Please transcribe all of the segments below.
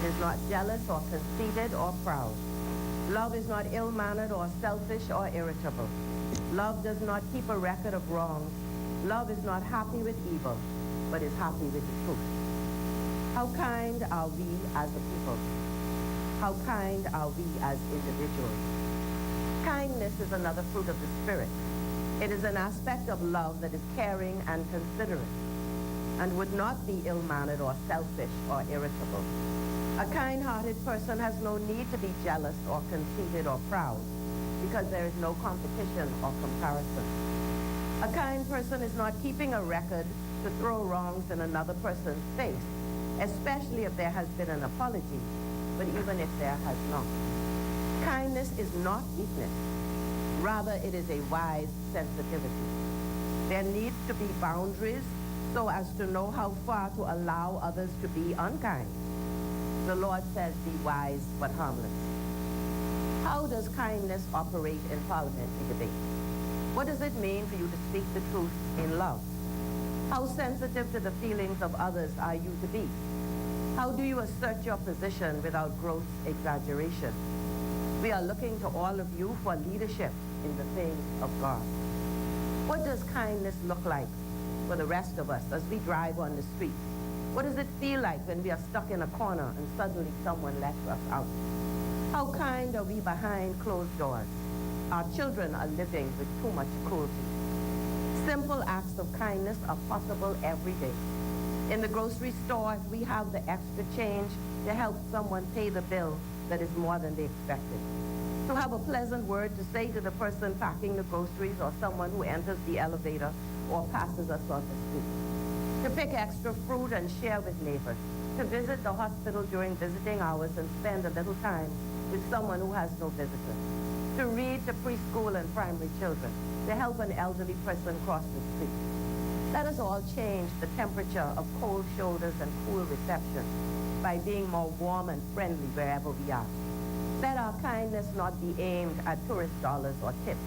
It is not jealous or conceited or proud. Love is not ill-mannered or selfish or irritable. Love does not keep a record of wrongs. Love is not happy with evil, but is happy with the truth. How kind are we as a people? How kind are we as individuals? Kindness is another fruit of the Spirit. It is an aspect of love that is caring and considerate, and would not be ill-mannered or selfish or irritable. A kind-hearted person has no need to be jealous or conceited or proud, because there is no competition or comparison. A kind person is not keeping a record to throw wrongs in another person's face, especially if there has been an apology, but even if there has not. Kindness is not weakness. Rather, it is a wise sensitivity. There needs to be boundaries so as to know how far to allow others to be unkind. The Lord says, be wise but harmless. How does kindness operate in parliamentary debate? What does it mean for you to speak the truth in love? How sensitive to the feelings of others are you to be? How do you assert your position without gross exaggeration? We are looking to all of you for leadership in the things of God. What does kindness look like for the rest of us as we drive on the streets? What does it feel like when we are stuck in a corner and suddenly someone lets us out? How kind are we behind closed doors? Our children are living with too much cruelty. Simple acts of kindness are possible every day. In the grocery store, if we have the extra change to help someone pay the bill that is more than they expected. To have a pleasant word to say to the person packing the groceries or someone who enters the elevator or passes us on the street. To pick extra fruit and share with neighbors. To visit the hospital during visiting hours and spend a little time with someone who has no visitors. To read to preschool and primary children. To help an elderly person cross the street. Let us all change the temperature of cold shoulders and cool reception by being more warm and friendly wherever we are. Let our kindness not be aimed at tourist dollars or tips,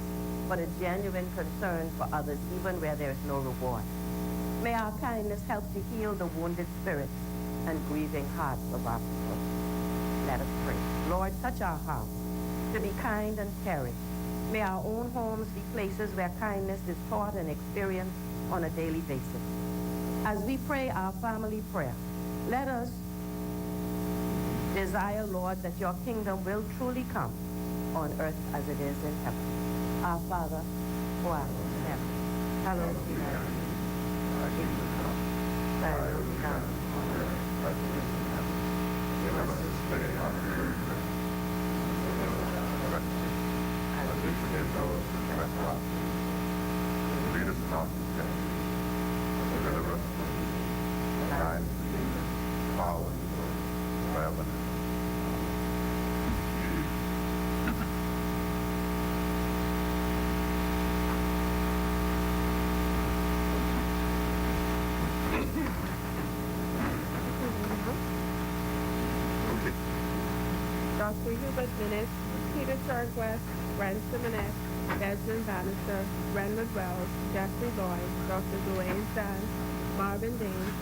but a genuine concern for others even where there is no reward. May our kindness help to heal the wounded spirits and grieving hearts of our people. Let us pray. Lord, touch our hearts to be kind and caring. May our own homes be places where kindness is taught and experienced on a daily basis. As we pray our family prayer, let us desire, Lord, that your kingdom will truly come on earth as it is in heaven. Our Father, who art in heaven, hallowed be thy name. Thy kingdom come, thy will be done on earth as it is in heaven. Give us this day our daily bread, and we forgive those who trespass against us. Lead us not into temptation, but deliver us from evil. For thine is the kingdom, power, and glory, forever and ever. Dr. Hubert Minnis, Peter Turnquest, Ransom Annette, Desmond Bannister, Brendan Wells, Jeffrey Lloyd, Dr. Dwayne Sands, Marvin Dane,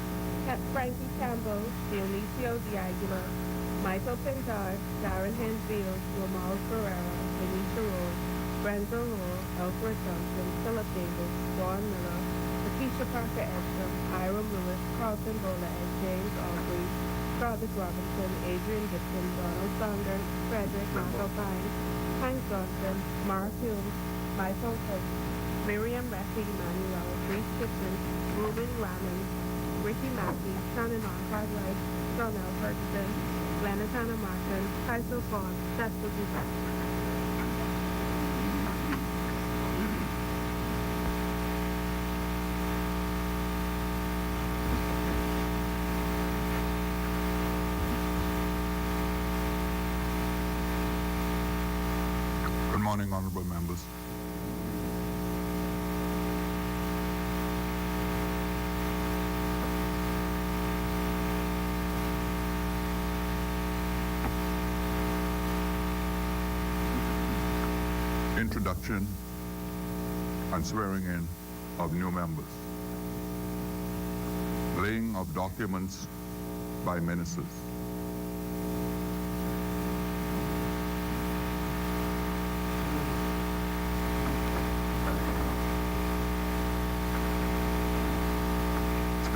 Frankie Campbell, Dionisio Diaguilar, Michael Pintar, Darren Hensfield, Ramal Ferreira, Venetia Rose, Brenda Rowe, Alfred Johnson, Philip Davis, Dawn Miller, Lakeisha Parker Esther, Hiram Lewis, Carlton Bola, and James Aubrey, Travis Robinson, Adrian Gibson, Donald Saunders, Frederick Michael Pine, Hank Johnson, Mark Hume, Michael Cook, Miriam Rafi, Manuel, Reese Gibson, Ruben Raman, Ricky Mackey, Shannon Cartwright, Donnell Ferguson, Glenna Tanner Martin, Tyson Fawn, Cecil Dubac. Good morning, honorable members. Introduction and swearing in of new members. Laying of documents by ministers.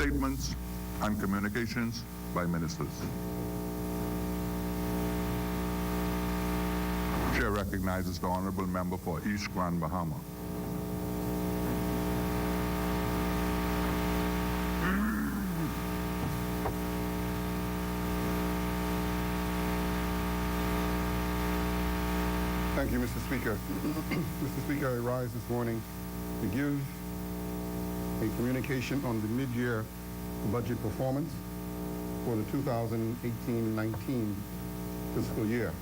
Statements and communications by ministers. Chair recognizes the honorable member for East Grand Bahama. Thank you, Mr. Speaker. Mr. Speaker, I rise this morning to give a communication on the mid-year budget performance for the 2018-19 fiscal year.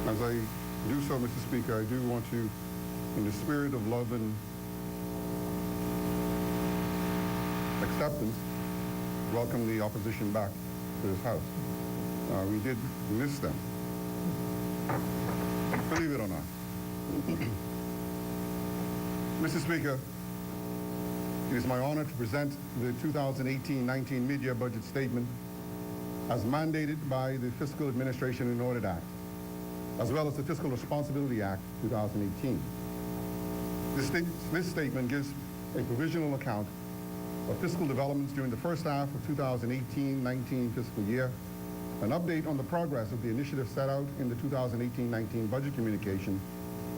As I do so, Mr. Speaker, I do want to, in the spirit of love and acceptance, welcome the opposition back to this House. We did miss them. Believe it or not. Mr. Speaker, it is my honor to present the 2018-19 mid-year budget statement as mandated by the Fiscal Administration and Audit Act, as well as the Fiscal Responsibility Act 2018. This statement gives a provisional account of fiscal developments during the first half of 2018-19 fiscal year, an update on the progress of the initiatives set out in the 2018-19 budget communication,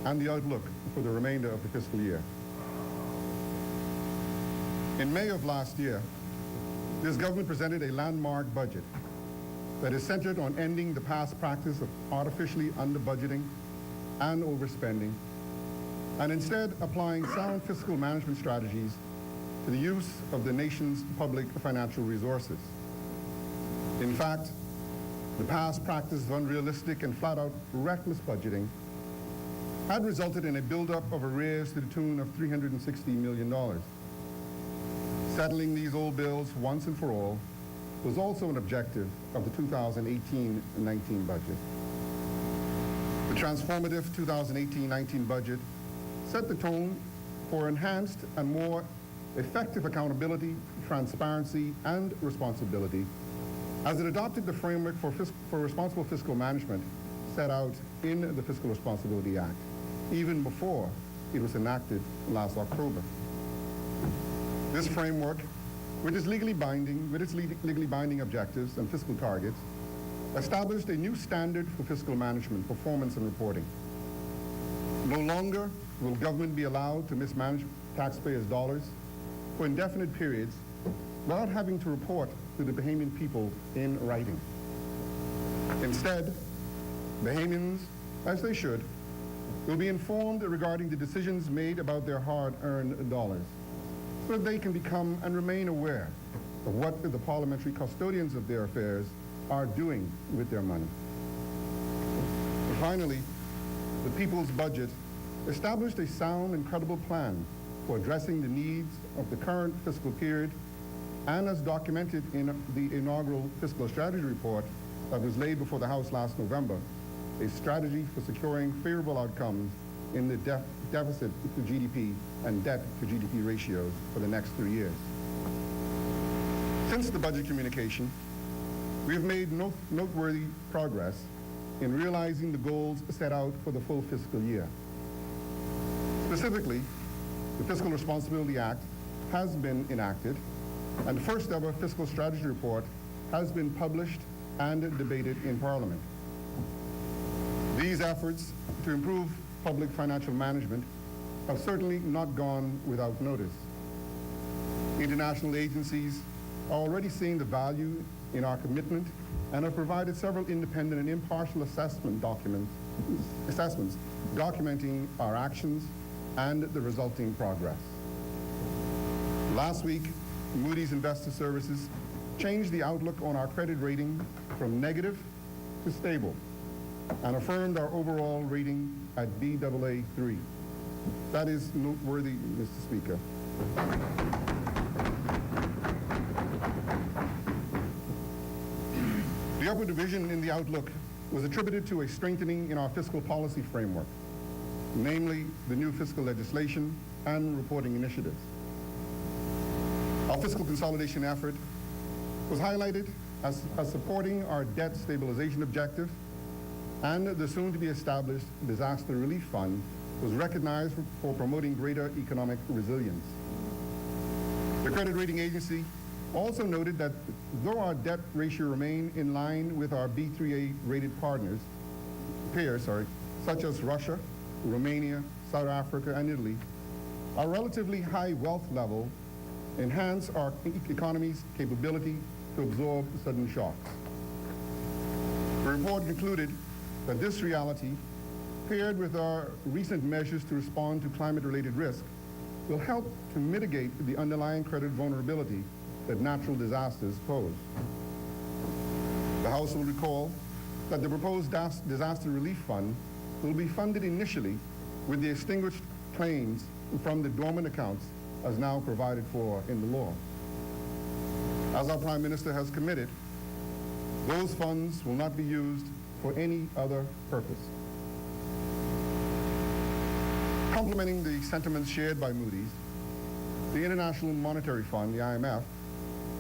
and the outlook for the remainder of the fiscal year. In May of last year, this government presented a landmark budget that is centered on ending the past practice of artificially under-budgeting and overspending, and instead applying sound fiscal management strategies to the use of the nation's public financial resources. In fact, the past practice of unrealistic and flat-out reckless budgeting had resulted in a buildup of arrears to the tune of $360 million. Settling these old bills once and for all was also an objective of the 2018-19 budget. The transformative 2018-19 budget set the tone for enhanced and more effective accountability, transparency, and responsibility as it adopted the framework for responsible fiscal management set out in the Fiscal Responsibility Act, even before it was enacted last October. This framework, with its legally binding objectives and fiscal targets, established a new standard for fiscal management, performance, and reporting. No longer will government be allowed to mismanage taxpayers' dollars for indefinite periods without having to report to the Bahamian people in writing. Instead, Bahamians, as they should, will be informed regarding the decisions made about their hard-earned dollars, so that they can become and remain aware of what the parliamentary custodians of their affairs are doing with their money. And finally, the People's Budget established a sound and credible plan for addressing the needs of the current fiscal period, and as documented in the inaugural Fiscal Strategy Report that was laid before the House last November, a strategy for securing favorable outcomes in the deficit to GDP and debt to GDP ratios for the next 3 years. Since the budget communication, we have made noteworthy progress in realizing the goals set out for the full fiscal year. Specifically, the Fiscal Responsibility Act has been enacted, and the first ever Fiscal Strategy Report has been published and debated in Parliament. These efforts to improve public financial management have certainly not gone without notice. International agencies are already seeing the value in our commitment and have provided several independent and impartial assessments documenting our actions and the resulting progress. Last week, Moody's Investor Services changed the outlook on our credit rating from negative to stable and affirmed our overall rating at Baa3. That is noteworthy, Mr. Speaker. The upward revision in the outlook was attributed to a strengthening in our fiscal policy framework, namely the new fiscal legislation and reporting initiatives. Our fiscal consolidation effort was highlighted as supporting our debt stabilization objective, and the soon-to-be-established Disaster Relief Fund was recognized for promoting greater economic resilience. The credit rating agency also noted that though our debt ratio remained in line with our B3A rated peers, such as Russia, Romania, South Africa, and Italy, our relatively high wealth level enhance our economy's capability to absorb sudden shocks. The report concluded that this reality, paired with our recent measures to respond to climate-related risk, will help to mitigate the underlying credit vulnerability that natural disasters pose. The House will recall that the proposed disaster relief fund will be funded initially with the extinguished claims from the dormant accounts as now provided for in the law. As our Prime Minister has committed, those funds will not be used for any other purpose. Complementing the sentiments shared by Moody's, the International Monetary Fund, the IMF,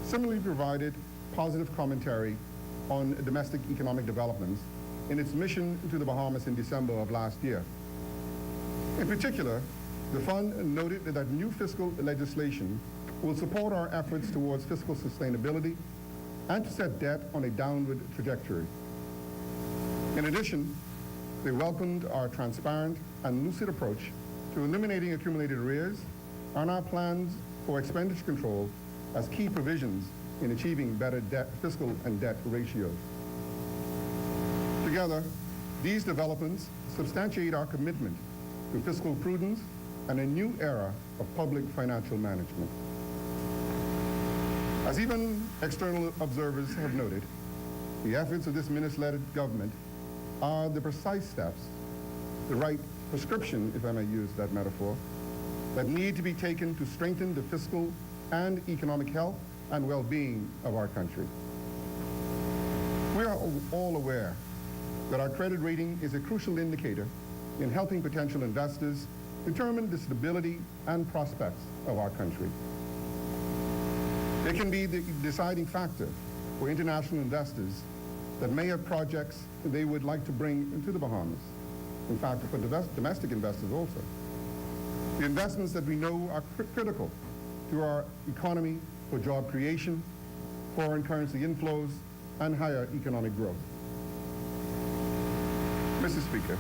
similarly provided positive commentary on domestic economic developments in its mission to the Bahamas in December of last year. In particular, the fund noted that new fiscal legislation will support our efforts towards fiscal sustainability and to set debt on a downward trajectory. In addition, they welcomed our transparent and lucid approach to eliminating accumulated arrears and our plans for expenditure control as key provisions in achieving better fiscal and debt ratios. Together, these developments substantiate our commitment to fiscal prudence and a new era of public financial management. As even external observers have noted, the efforts of this minister-led government are the precise steps, the right prescription, if I may use that metaphor, that need to be taken to strengthen the fiscal and economic health and well-being of our country. We are all aware that our credit rating is a crucial indicator in helping potential investors determine the stability and prospects of our country. It can be the deciding factor for international investors that may have projects they would like to bring into the Bahamas. In fact, for domestic investors also. The investments that we know are critical to our economy for job creation, foreign currency inflows, and higher economic growth. Mr. Speaker,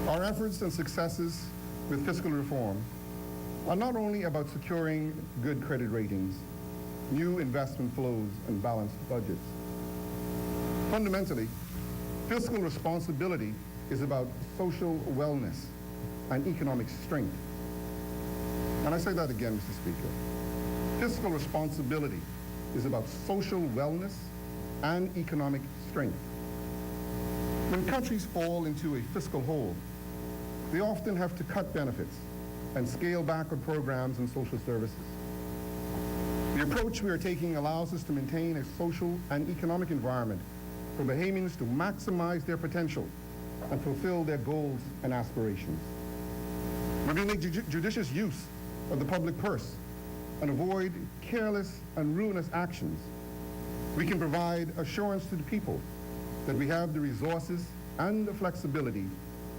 our efforts and successes with fiscal reform are not only about securing good credit ratings, new investment flows, and balanced budgets. Fundamentally, fiscal responsibility is about social wellness and economic strength. And I say that again, Mr. Speaker. Fiscal responsibility is about social wellness and economic strength. When countries fall into a fiscal hole, they often have to cut benefits and scale back on programs and social services. The approach we are taking allows us to maintain a social and economic environment for Bahamians to maximize their potential and fulfill their goals and aspirations. When we make judicious use of the public purse and avoid careless and ruinous actions, we can provide assurance to the people that we have the resources and the flexibility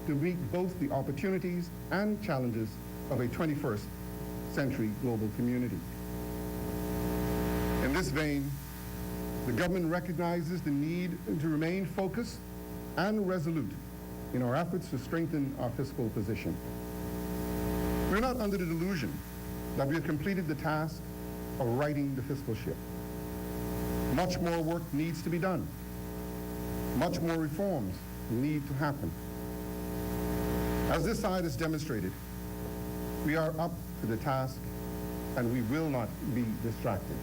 to meet both the opportunities and challenges of a 21st century global community. In this vein, the government recognizes the need to remain focused and resolute in our efforts to strengthen our fiscal position. We're not under the delusion that we have completed the task of righting the fiscal ship. Much more work needs to be done. Much more reforms need to happen. As this side has demonstrated, we are up to the task and we will not be distracted.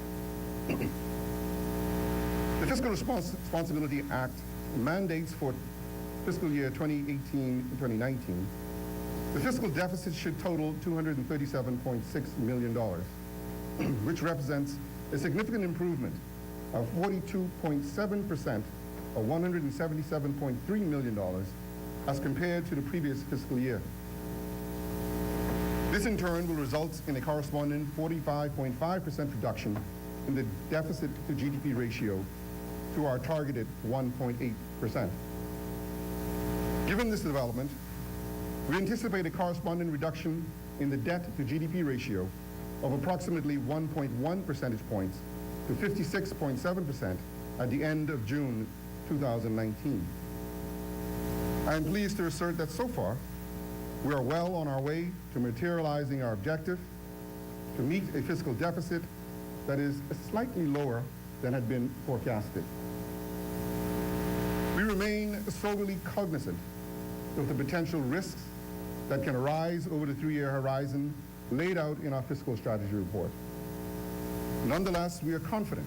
The Fiscal Responsibility Act mandates for fiscal year 2018-2019, the fiscal deficit should total $237.6 million, which represents a significant improvement of 42.7% or $177.3 million as compared to the previous fiscal year. This in turn will result in a corresponding 45.5% reduction in the deficit to GDP ratio to our targeted 1.8%. Given this development, we anticipate a corresponding reduction in the debt to GDP ratio of approximately 1.1 percentage points to 56.7% at the end of June 2019. I am pleased to assert that so far, we are well on our way to materializing our objective to meet a fiscal deficit that is slightly lower than had been forecasted. We remain soberly cognizant of the potential risks that can arise over the 3-year horizon laid out in our fiscal strategy report. Nonetheless, we are confident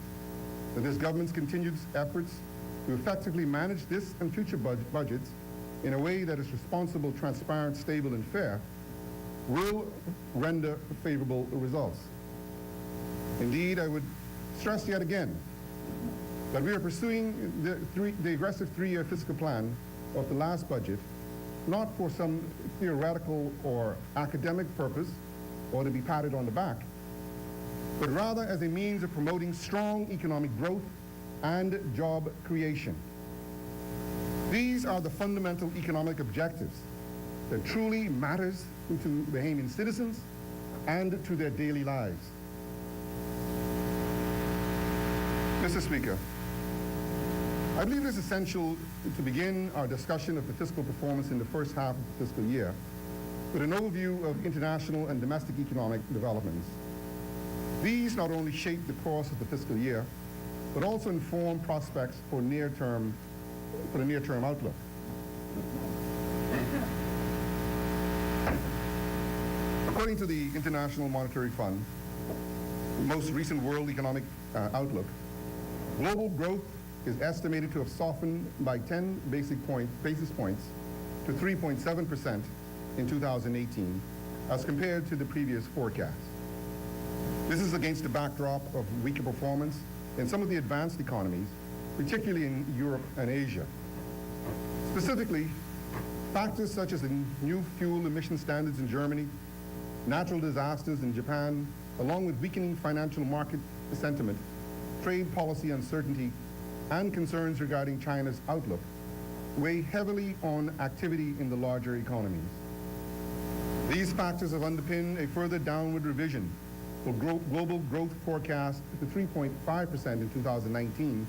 that this government's continued efforts to effectively manage this and future budgets in a way that is responsible, transparent, stable, and fair will render favorable results. Indeed, I would stress yet again that we are pursuing the aggressive 3-year fiscal plan of the last budget not for some theoretical or academic purpose or to be patted on the back, but rather as a means of promoting strong economic growth and job creation. These are the fundamental economic objectives that truly matters to Bahamian citizens and to their daily lives. Mr. Speaker, I believe it is essential to begin our discussion of the fiscal performance in the first half of the fiscal year with an overview of international and domestic economic developments. These not only shape the course of the fiscal year, but also inform prospects for the near-term outlook. According to the International Monetary Fund, the most recent World Economic Outlook, global growth is estimated to have softened by 10 basis points to 3.7% in 2018 as compared to the previous forecast. This is against the backdrop of weaker performance in some of the advanced economies, particularly in Europe and Asia. Specifically, factors such as the new fuel emission standards in Germany, natural disasters in Japan, along with weakening financial market sentiment, trade policy uncertainty, and concerns regarding China's outlook weigh heavily on activity in the larger economies. These factors have underpinned a further downward revision for global growth forecast to 3.5% in 2019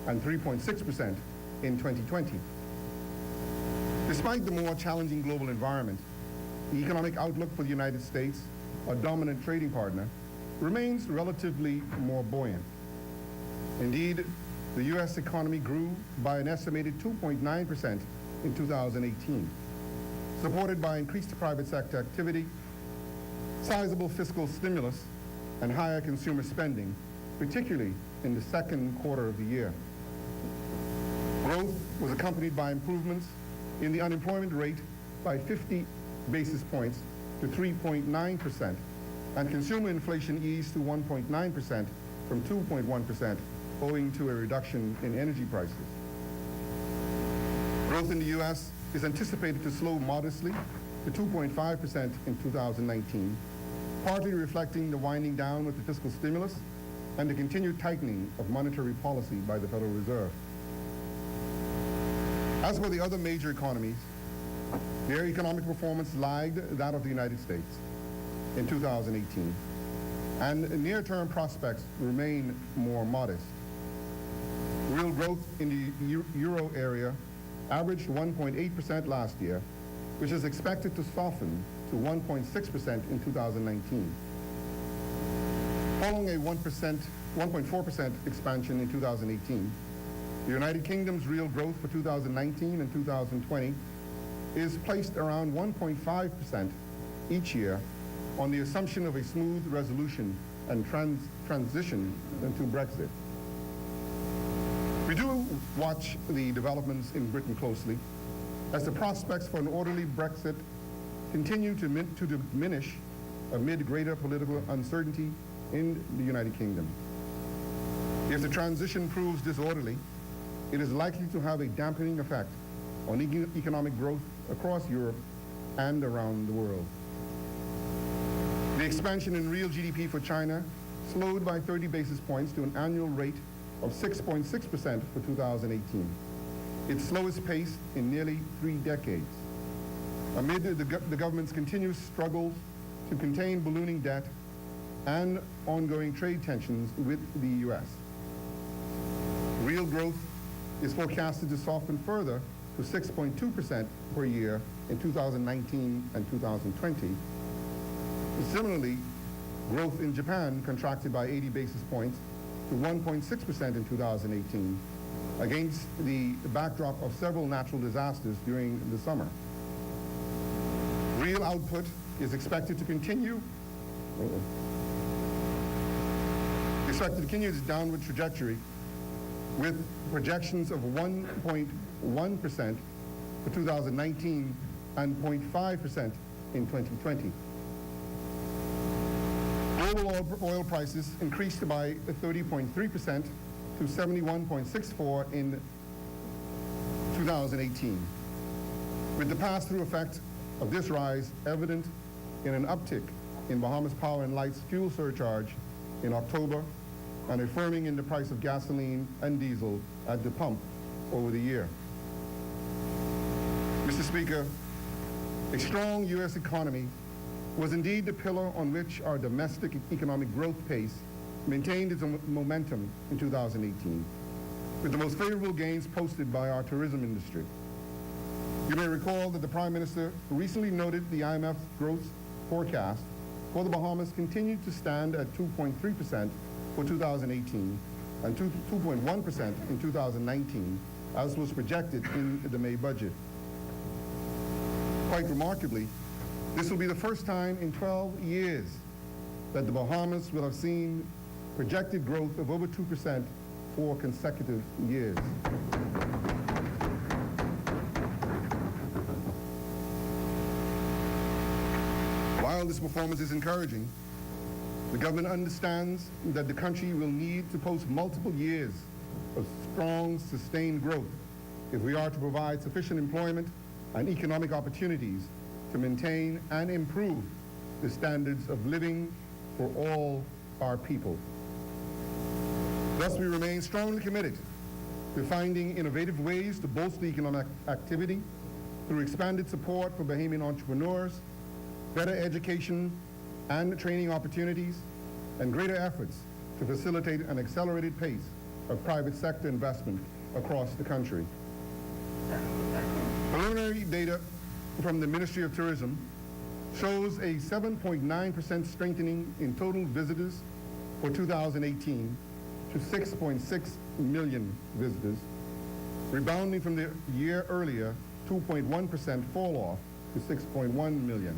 and 3.6% in 2020. Despite the more challenging global environment, the economic outlook for the United States, our dominant trading partner, remains relatively more buoyant. Indeed, the U.S. economy grew by an estimated 2.9% in 2018, supported by increased private sector activity, sizable fiscal stimulus, and higher consumer spending, particularly in the second quarter of the year. Growth was accompanied by improvements in the unemployment rate by 50 basis points to 3.9%, and consumer inflation eased to 1.9% from 2.1%, owing to a reduction in energy prices. Growth in the U.S. is anticipated to slow modestly to 2.5% in 2019, partly reflecting the winding down of the fiscal stimulus and the continued tightening of monetary policy by the Federal Reserve. As for the other major economies, their economic performance lagged that of the United States in 2018, and near-term prospects remain more modest. Real growth in the euro area averaged 1.8% last year, which is expected to soften to 1.6% in 2019. Following a 1.4% expansion in 2018, the United Kingdom's real growth for 2019 and 2020 is placed around 1.5% each year on the assumption of a smooth resolution and transition to Brexit. We do watch the developments in Britain closely as the prospects for an orderly Brexit continue to diminish amid greater political uncertainty in the United Kingdom. If the transition proves disorderly, it is likely to have a dampening effect on economic growth across Europe and around the world. The expansion in real GDP for China slowed by 30 basis points to an annual rate of 6.6% for 2018, its slowest pace in nearly 3 decades. Amid the government's continuous struggles to contain ballooning debt, and ongoing trade tensions with the U.S. Real growth is forecasted to soften further to 6.2% per year in 2019 and 2020. Similarly, growth in Japan contracted by 80 basis points to 1.6% in 2018 against the backdrop of several natural disasters during the summer. Real output is expected to continue its downward trajectory with projections of 1.1% for 2019 and 0.5% in 2020. Global oil prices increased by 30.3% to 71.64 in 2018, with the pass-through effect of this rise evident in an uptick in Bahamas Power and Light's fuel surcharge in October and a firming in the price of gasoline and diesel at the pump over the year. Mr. Speaker, a strong U.S. economy was indeed the pillar on which our domestic economic growth pace maintained its momentum in 2018, with the most favorable gains posted by our tourism industry. You may recall that the Prime Minister recently noted the IMF's growth forecast for the Bahamas continued to stand at 2.3% for 2018 and 2.1% in 2019, as was projected in the May budget. Quite remarkably, this will be the first time in 12 years that the Bahamas will have seen projected growth of over 2% for consecutive years. While this performance is encouraging, the government understands that the country will need to post multiple years of strong, sustained growth if we are to provide sufficient employment and economic opportunities to maintain and improve the standards of living for all our people. Thus, we remain strongly committed to finding innovative ways to bolster economic activity through expanded support for Bahamian entrepreneurs, better education and training opportunities, and greater efforts to facilitate an accelerated pace of private sector investment across the country. Preliminary data from the Ministry of Tourism shows a 7.9% strengthening in total visitors for 2018 to 6.6 million visitors, rebounding from the year earlier 2.1% fall off to 6.1 million.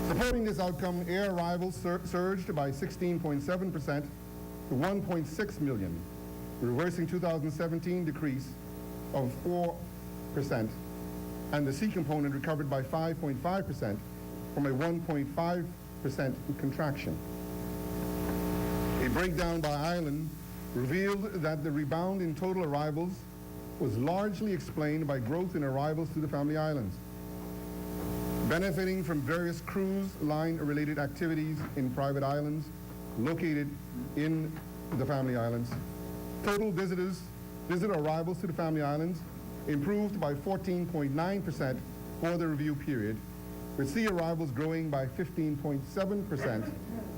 Supporting this outcome, air arrivals surged by 16.7% to 1.6 million, reversing 2017 decrease of 4%, and the sea component recovered by 5.5% from a 1.5% contraction. A breakdown by island revealed that the rebound in total arrivals was largely explained by growth in arrivals to the Family Islands, benefiting from various cruise line-related activities in private islands located in the Family Islands. Total visitor arrivals to the Family Islands improved by 14.9% for the review period, with sea arrivals growing by 15.7%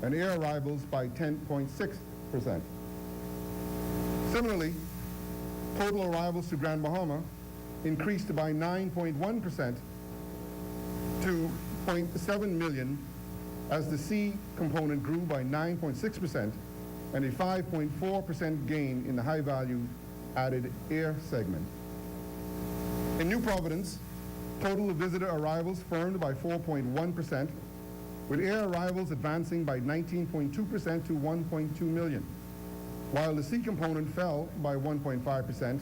and air arrivals by 10.6%. Similarly, total arrivals to Grand Bahama increased by 9.1% to 0.7 million, as the sea component grew by 9.6% and a 5.4% gain in the high-value added air segment. In New Providence, total visitor arrivals firmed by 4.1%, with air arrivals advancing by 19.2% to 1.2 million, while the sea component fell by 1.5%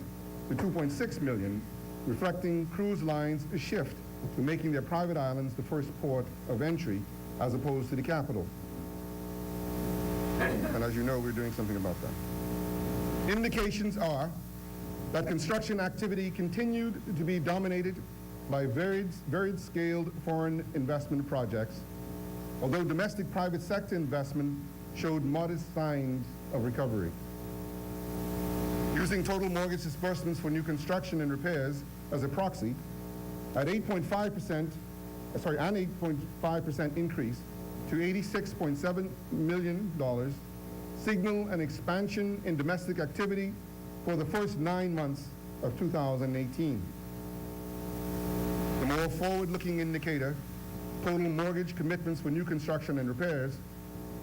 to 2.6 million, reflecting cruise lines' shift to making their private islands the first port of entry as opposed to the capital. And as you know, we're doing something about that. Indications are that construction activity continued to be dominated by varied scaled foreign investment projects, although domestic private sector investment showed modest signs of recovery. Using total mortgage disbursements for new construction and repairs as a proxy, an 8.5% increase to $86.7 million signal an expansion in domestic activity for the first 9 months of 2018. The more forward-looking indicator, total mortgage commitments for new construction and repairs,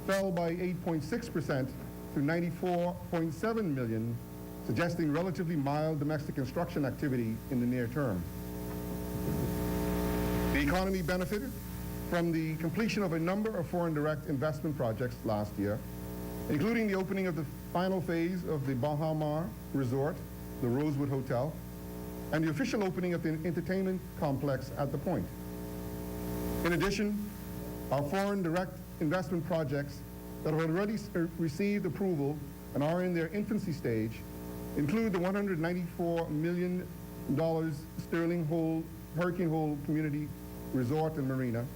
fell by 8.6% to $94.7 million, suggesting relatively mild domestic construction activity in the near term. The economy benefited from the completion of a number of foreign direct investment projects last year, including the opening of the final phase of the Bahamas resort, the Rosewood Hotel, and the official opening of the entertainment complex at the Point. In addition, our foreign direct investment projects that have already received approval and are in their infancy stage include the $194 million Sterling Hurricane Hole Community Resort and Marina,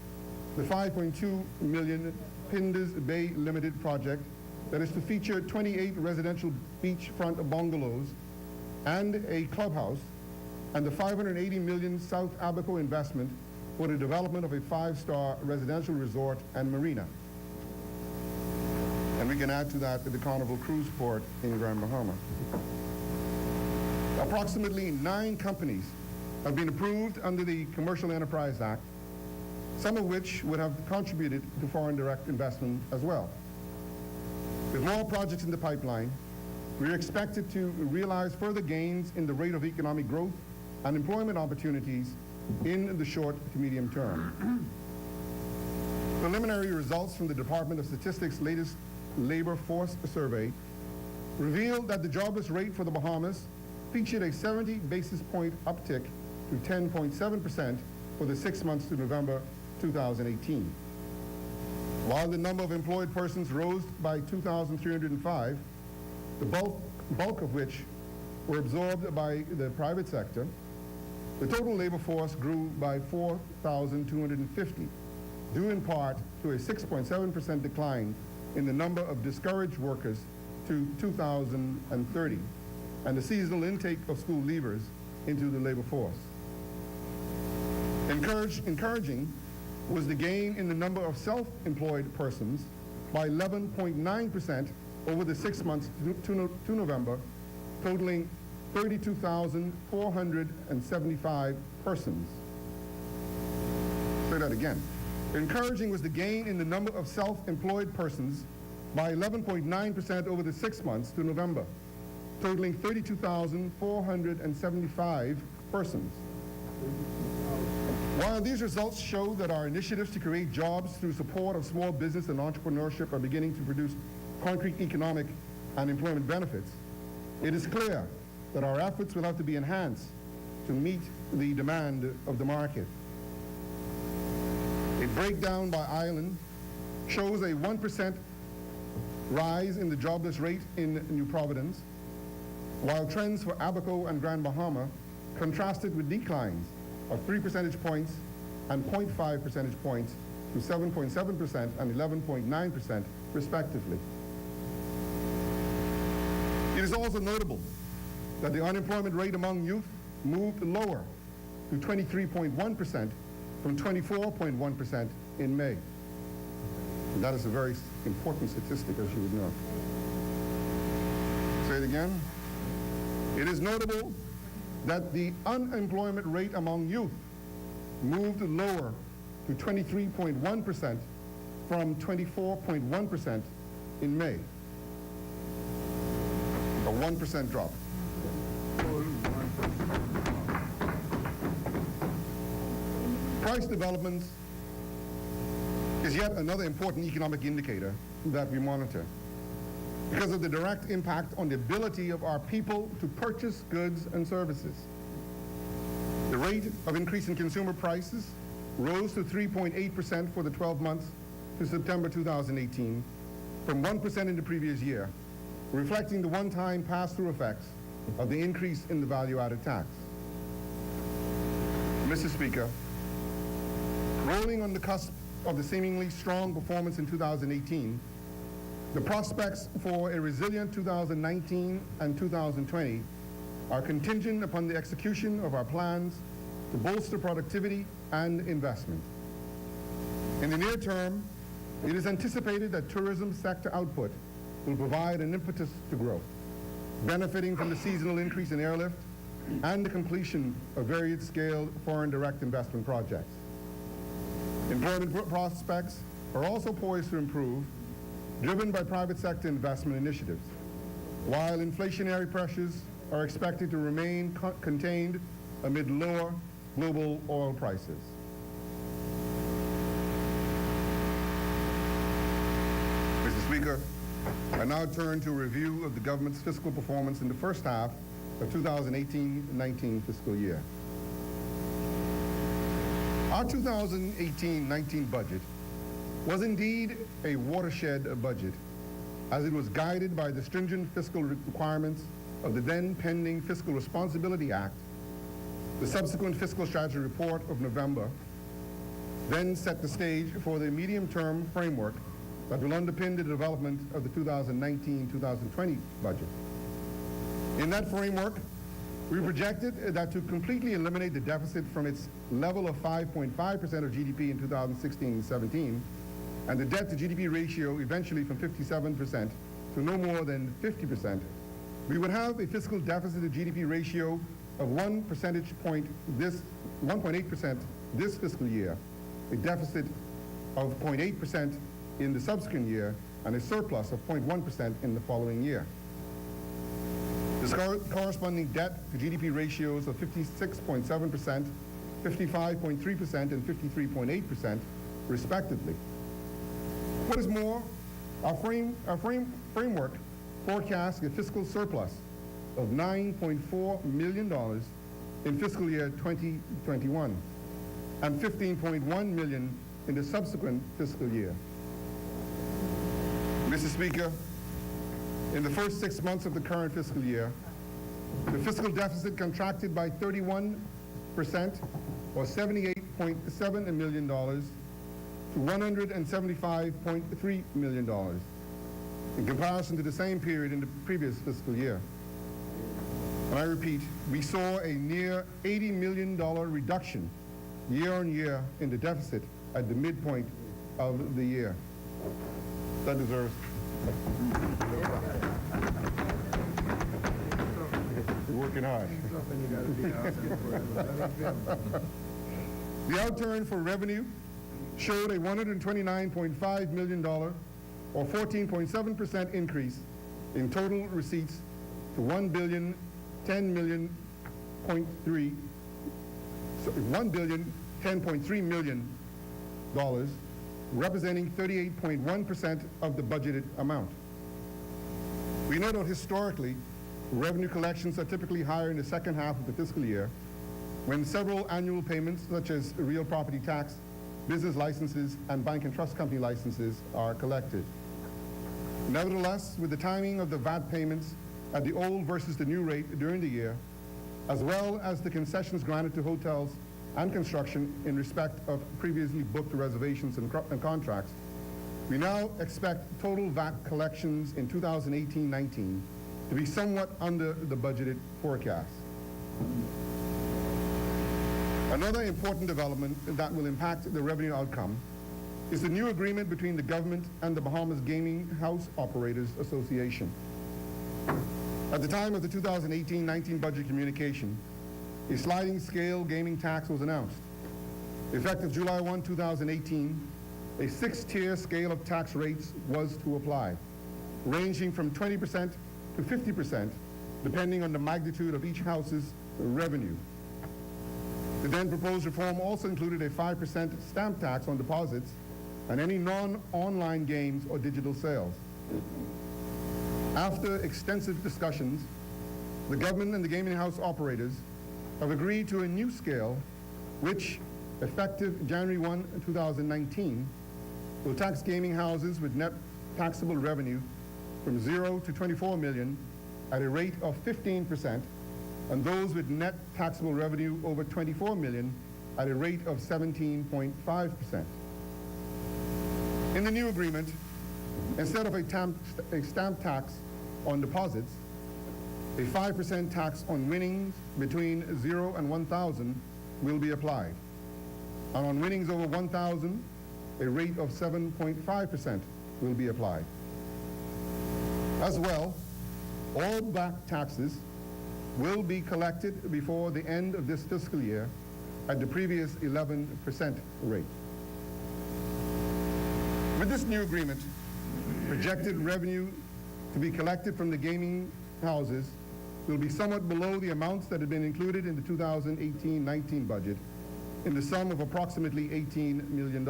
the $5.2 million Pinders Bay Limited project that is to feature 28 residential beachfront bungalows and a clubhouse, and the $580 million South Abaco investment for the development of a 5-star residential resort and marina. And we can add to that the Carnival Cruise Port in Grand Bahama. Approximately 9 companies have been approved under the Commercial Enterprise Act, some of which would have contributed to foreign direct investment as well. With more projects in the pipeline, we are expected to realize further gains in the rate of economic growth and employment opportunities in the short to medium term. Preliminary results from the Department of Statistics' latest labor force survey revealed that the jobless rate for the Bahamas featured a 70 basis point uptick to 10.7% for the 6 months to November 2018. While the number of employed persons rose by 2,305, the bulk of which were absorbed by the private sector, the total labor force grew by 4,250, due in part to a 6.7% decline in the number of discouraged workers to 2,030, and the seasonal intake of school leavers into the labor force. Encouraging was the gain in the number of self-employed persons by 11.9% over the 6 months to November, totaling 32,475 persons. Say that again. Encouraging was the gain in the number of self-employed persons by 11.9% over the 6 months to November, totaling 32,475 persons. While these results show that our initiatives to create jobs through support of small business and entrepreneurship are beginning to produce concrete economic and employment benefits, it is clear that our efforts will have to be enhanced to meet the demand of the market. A breakdown by island shows a 1% rise in the jobless rate in New Providence, while trends for Abaco and Grand Bahama contrasted with declines of 3 percentage points and 0.5 percentage points to 7.7% and 11.9% respectively. It is also notable that the unemployment rate among youth moved lower to 23.1% from 24.1% in May. And that is a very important statistic, as you would know. Say it again. It is notable that the unemployment rate among youth moved lower to 23.1% from 24.1% in May. A 1% drop. Price development is yet another important economic indicator that we monitor because of the direct impact on the ability of our people to purchase goods and services. The rate of increase in consumer prices rose to 3.8% for the 12 months to September 2018 from 1% in the previous year, reflecting the one-time pass-through effects of the increase in the value-added tax. Mr. Speaker, rolling on the cusp of the seemingly strong performance in 2018, the prospects for a resilient 2019 and 2020 are contingent upon the execution of our plans to bolster productivity and investment. In the near term, It is anticipated that tourism sector output will provide an impetus to growth, benefiting from the seasonal increase in airlift and the completion of varied-scale foreign direct investment projects. Employment prospects are also poised to improve, driven by private sector investment initiatives, while inflationary pressures are expected to remain contained amid lower global oil prices. Mr. Speaker, I now turn to a review of the government's fiscal performance in the first half of 2018-19 fiscal year. Our 2018-19 budget was indeed a watershed budget, as it was guided by the stringent fiscal requirements of the then pending Fiscal Responsibility Act. The subsequent Fiscal Strategy Report of November then set the stage for the medium-term framework that will underpin the development of the 2019-2020 budget. In that framework, we projected that to completely eliminate the deficit from its level of 5.5% of GDP in 2016-17, and the debt-to-GDP ratio eventually from 57% to no more than 50%, we would have a fiscal deficit-to-GDP ratio of 1 percentage point 1.8% this fiscal year, a deficit of 0.8% in the subsequent year, and a surplus of 0.1% in the following year. The corresponding debt-to-GDP ratios of 56.7%, 55.3%, and 53.8%, respectively. What is more, our framework forecasts a fiscal surplus of $9.4 million in fiscal year 2021 and $15.1 million in the subsequent fiscal year. Mr. Speaker, in the first 6 months of the current fiscal year, the fiscal deficit contracted by 31%, or $78.7 million, to $175.3 million, in comparison to the same period in the previous fiscal year. And I repeat, we saw a near $80 million reduction year on year in the deficit at the midpoint of the year. That deserves. You're working hard. The outturn for revenue showed a $129.5 million, or 14.7% increase in total receipts to $1,010.3 million, representing 38.1% of the budgeted amount. We know that historically, revenue collections are typically higher in the second half of the fiscal year, when several annual payments, such as real property tax, business licenses, and bank and trust company licenses, are collected. Nevertheless, with the timing of the VAT payments at the old versus the new rate during the year, as well as the concessions granted to hotels and construction in respect of previously booked reservations and contracts, we now expect total VAT collections in 2018-19 to be somewhat under the budgeted forecast. Another important development that will impact the revenue outcome is the new agreement between the government and the Bahamas Gaming House Operators Association. At the time of the 2018-19 budget communication, a sliding scale gaming tax was announced. Effective July 1, 2018, a 6-tier scale of tax rates was to apply, ranging from 20% to 50%, depending on the magnitude of each house's revenue. The then proposed reform also included a 5% stamp tax on deposits and any non-online games or digital sales. After extensive discussions, the government and the gaming house operators have agreed to a new scale which, effective January 1, 2019, will tax gaming houses with net taxable revenue from 0 to 24 million at a rate of 15%, and those with net taxable revenue over 24 million at a rate of 17.5%. In the new agreement, instead of a stamp tax on deposits, a 5% tax on winnings between 0 and 1,000 will be applied. And on winnings over 1,000, a a rate of 7.5% will be applied. As well, all back taxes will be collected before the end of this fiscal year at the previous 11% rate. With this new agreement, projected revenue to be collected from the gaming houses will be somewhat below the amounts that had been included in the 2018-19 budget, in the sum of approximately $18 million.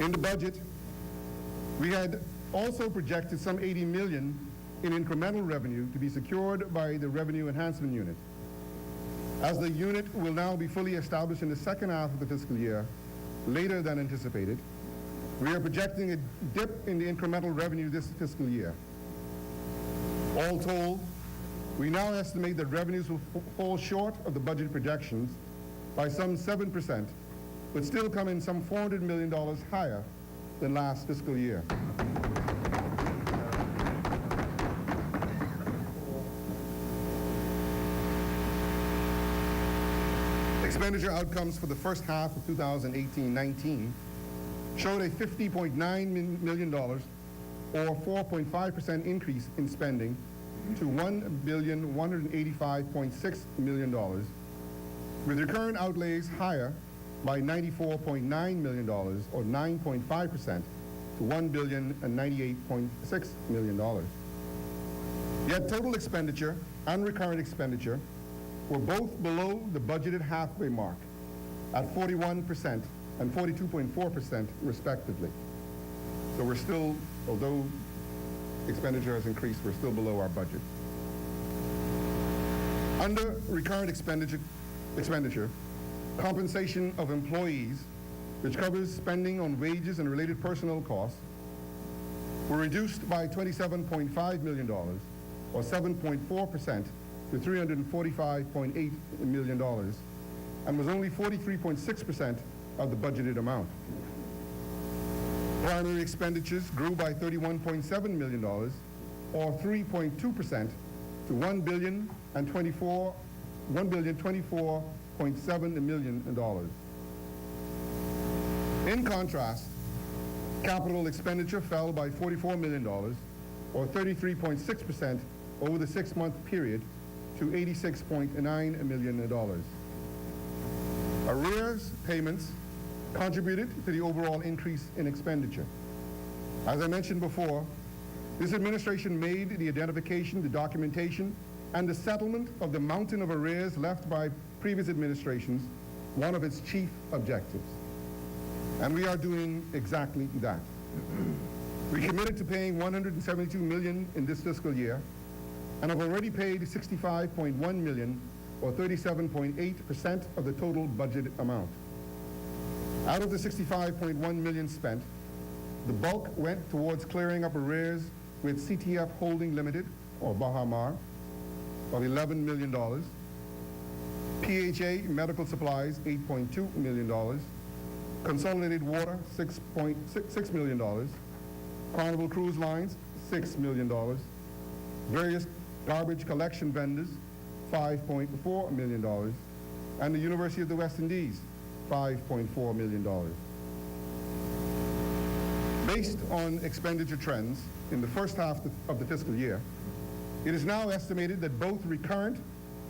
In the budget, we had also projected some $80 million in incremental revenue to be secured by the Revenue Enhancement Unit. As the unit will now be fully established in the second half of the fiscal year, later than anticipated, we are projecting a dip in the incremental revenue this fiscal year. All told, we now estimate that revenues will fall short of the budget projections by some 7%, but still come in some $400 million higher than last fiscal year. Expenditure outcomes for the first half of 2018-19 showed a $50.9 million or 4.5% increase in spending to $1,185.6 million, with recurrent outlays higher by $94.9 million or 9.5% to $1,098.6 million. Yet total expenditure and recurrent expenditure were both below the budgeted halfway mark at 41% and 42.4% respectively. So we're still, although expenditure has increased, we're still below our budget. Under recurrent expenditure, compensation of employees, which covers spending on wages and related personnel costs, were reduced by $27.5 million or 7.4% to $345.8 million, and was only 43.6% of the budgeted amount. Primary expenditures grew by $31.7 million, or 3.2% to $1,024.7 million. In contrast, capital expenditure fell by $44 million, or 33.6% over the 6-month period to $86.9 million. Arrears payments contributed to the overall increase in expenditure. As I mentioned before, this administration made the identification, the documentation, and the settlement of the mountain of arrears left by previous administrations one of its chief objectives. And we are doing exactly that. We committed to paying $172 million in this fiscal year, and have already paid $65.1 million, or 37.8% of the total budget amount. Out of the $65.1 million spent, the bulk went towards clearing up arrears with CTF Holding Limited, or Bahamas, of $11 million, PHA Medical Supplies, $8.2 million, Consolidated Water, $6.6 million, Carnival Cruise Lines, $6 million, various garbage collection vendors, $5.4 million, and the University of the West Indies, $5.4 million. Based on expenditure trends in the first half of the fiscal year, it is now estimated that both recurrent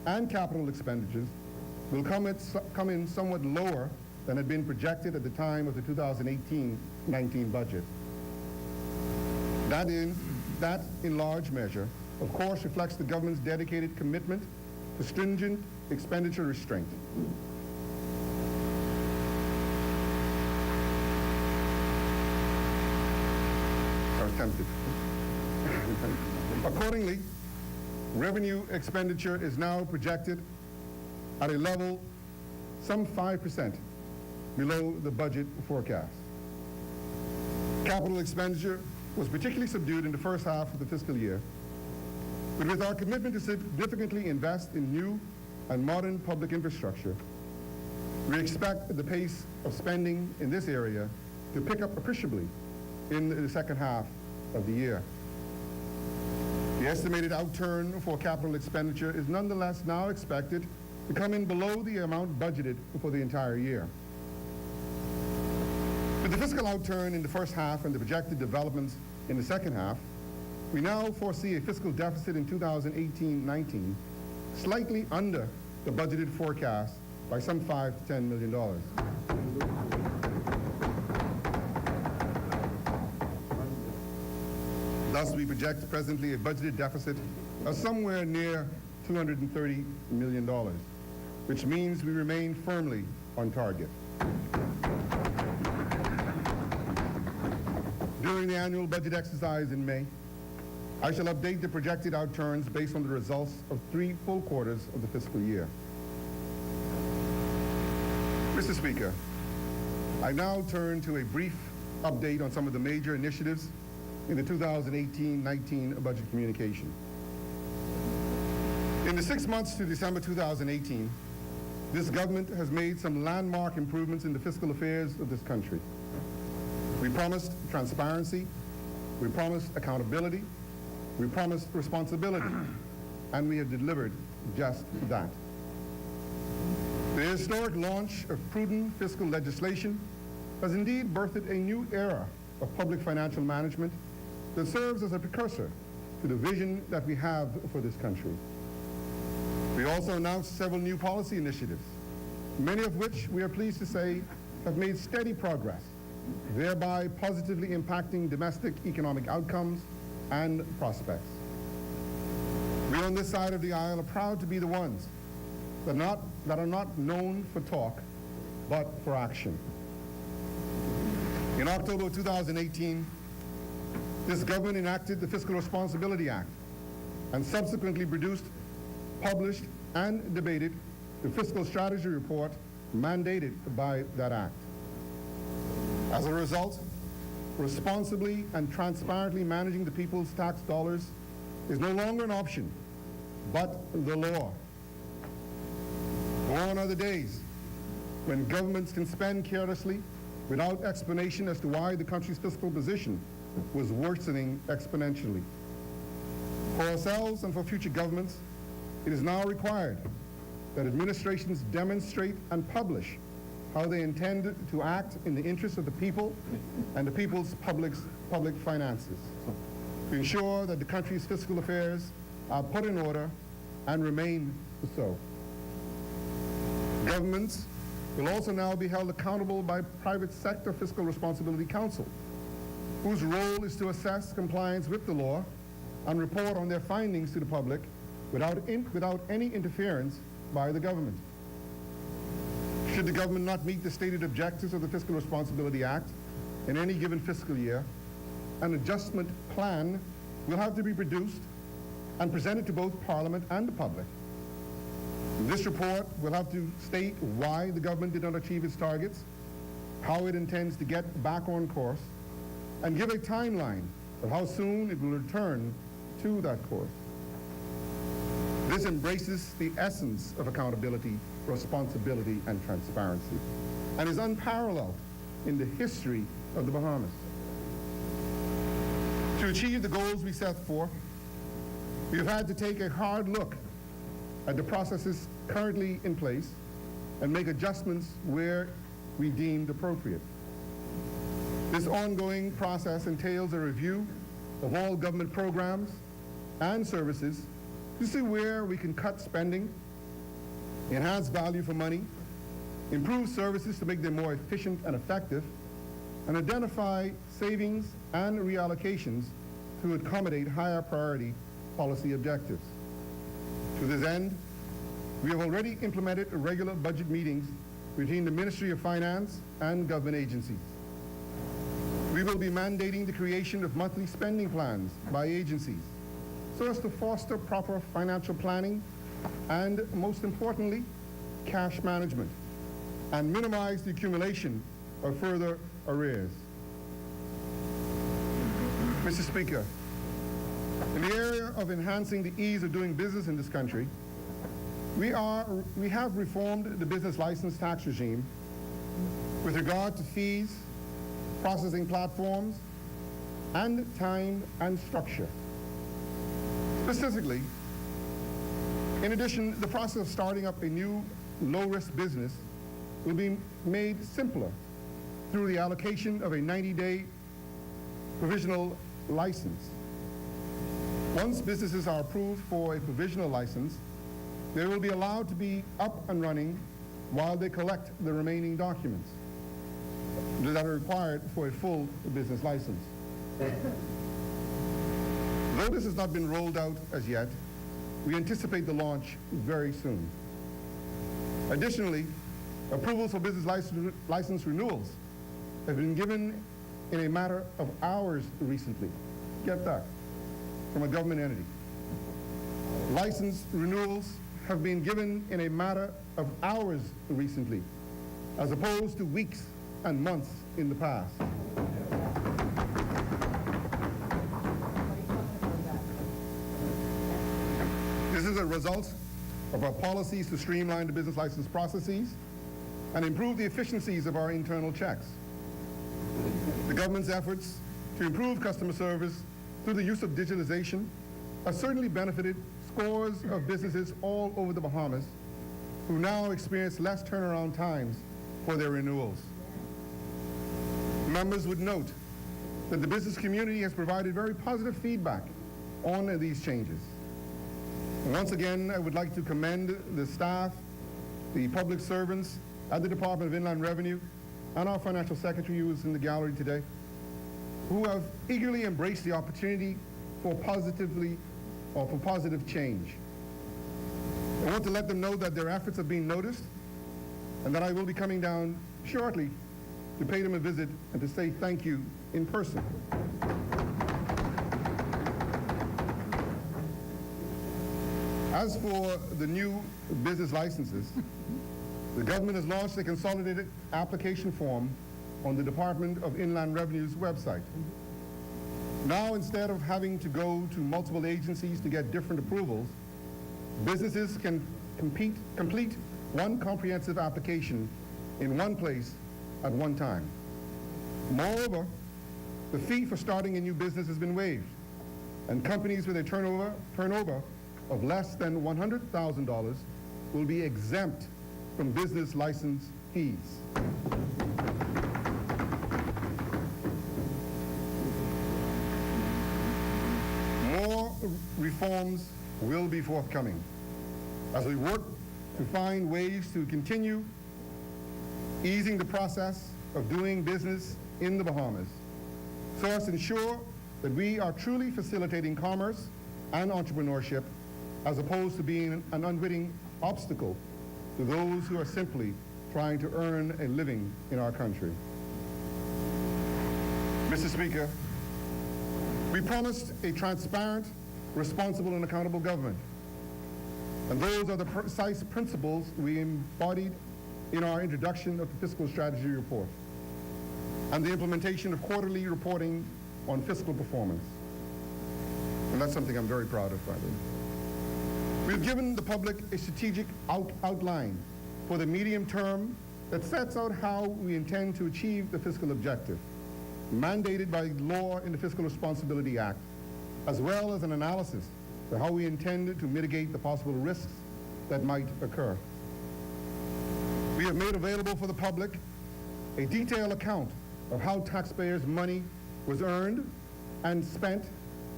and capital expenditures will come in somewhat lower than had been projected at the time of the 2018-19 budget. That in large measure, of course, reflects the government's dedicated commitment to stringent expenditure restraint. Or attempted. Accordingly, revenue expenditure is now projected at a level some 5% below the budget forecast. Capital expenditure was particularly subdued in the first half of the fiscal year, but with our commitment to significantly invest in new and modern public infrastructure, we expect the pace of spending in this area to pick up appreciably in the second half of the year. The estimated outturn for capital expenditure is nonetheless now expected to come in below the amount budgeted for the entire year. With the fiscal outturn in the first half and the projected developments in the second half, we now foresee a fiscal deficit in 2018-19 slightly under the budgeted forecast by some $5 to $10 million. Thus, we project presently a budgeted deficit of somewhere near $230 million, which means we remain firmly on target. During the annual budget exercise in May, I shall update the projected outturns based on the results of 3 full quarters of the fiscal year. Mr. Speaker, I now turn to a brief update on some of the major initiatives in the 2018-19 budget communication. In the 6 months to December 2018, this government has made some landmark improvements in the fiscal affairs of this country. We promised transparency, we promised accountability, we promised responsibility, and we have delivered just that. The historic launch of prudent fiscal legislation has indeed birthed a new era of public financial management that serves as a precursor to the vision that we have for this country. We also announced several new policy initiatives, many of which we are pleased to say have made steady progress, thereby positively impacting domestic economic outcomes and prospects. We on this side of the aisle are proud to be the ones that are not known for talk, but for action. In October 2018, this government enacted the Fiscal Responsibility Act and subsequently produced, published, and debated the Fiscal Strategy Report mandated by that act. As a result, responsibly and transparently managing the people's tax dollars is no longer an option, but the law. Gone are the days when governments can spend carelessly without explanation as to why the country's fiscal position was worsening exponentially. For ourselves and for future governments, it is now required that administrations demonstrate and publish how they intend to act in the interests of the people and the people's public finances to ensure that the country's fiscal affairs are put in order and remain so. Governments will also now be held accountable by private sector Fiscal Responsibility Council, whose role is to assess compliance with the law and report on their findings to the public without any interference by the government. Should the government not meet the stated objectives of the Fiscal Responsibility Act in any given fiscal year, an adjustment plan will have to be produced and presented to both Parliament and the public. This report will have to state why the government did not achieve its targets, how it intends to get back on course, and give a timeline of how soon it will return to that course. This embraces the essence of accountability, responsibility, and transparency, and is unparalleled in the history of the Bahamas. To achieve the goals we set forth, we have had to take a hard look at the processes currently in place and make adjustments where we deemed appropriate. This ongoing process entails a review of all government programs and services to see where we can cut spending, enhance value for money, improve services to make them more efficient and effective, and identify savings and reallocations to accommodate higher priority policy objectives. To this end, we have already implemented regular budget meetings between the Ministry of Finance and government agencies. We will be mandating the creation of monthly spending plans by agencies so as to foster proper financial planning and, most importantly, cash management, and minimize the accumulation of further arrears. Mr. Speaker, in the area of enhancing the ease of doing business in this country, we have reformed the business license tax regime with regard to fees, processing platforms, and time and structure. Specifically, in addition, the process of starting up a new low-risk business will be made simpler through the allocation of a 90-day provisional license. Once businesses are approved for a provisional license, they will be allowed to be up and running while they collect the remaining documents that are required for a full business license. Though this has not been rolled out as yet, we anticipate the launch very soon. Additionally, approvals for business license renewals have been given in a matter of hours recently. Get that, from a government entity. License renewals have been given in a matter of hours recently, as opposed to weeks and months in the past. This is a result of our policies to streamline the business license processes and improve the efficiencies of our internal checks. The government's efforts to improve customer service through the use of digitalization has certainly benefited scores of businesses all over the Bahamas who now experience less turnaround times for their renewals. Members would note that the business community has provided very positive feedback on these changes. And once again, I would like to commend the staff, the public servants at the Department of Inland Revenue, and our financial secretary who is in the gallery today, who have eagerly embraced the opportunity for positive change. I want to let them know that their efforts have been noticed and that I will be coming down shortly to pay them a visit and to say thank you in person. As for the new business licenses, the government has launched a consolidated application form on the Department of Inland Revenue's website. Now, instead of having to go to multiple agencies to get different approvals, businesses can complete one comprehensive application in one place at one time. Moreover, the fee for starting a new business has been waived, and companies with a turnover of less than $100,000 will be exempt from business license fees. More reforms will be forthcoming as we work to find ways to continue easing the process of doing business in the Bahamas so as to ensure that we are truly facilitating commerce and entrepreneurship as opposed to being an unwitting obstacle to those who are simply trying to earn a living in our country. Mr. Speaker, we promised a transparent, responsible, and accountable government. And those are the precise principles we embodied in our introduction of the Fiscal Strategy Report and the implementation of quarterly reporting on fiscal performance. And that's something I'm very proud of, by the way. We've given the public a strategic outline for the medium term that sets out how we intend to achieve the fiscal objective, mandated by law in the Fiscal Responsibility Act, as well as an analysis of how we intend to mitigate the possible risks that might occur. We have made available for the public a detailed account of how taxpayers' money was earned and spent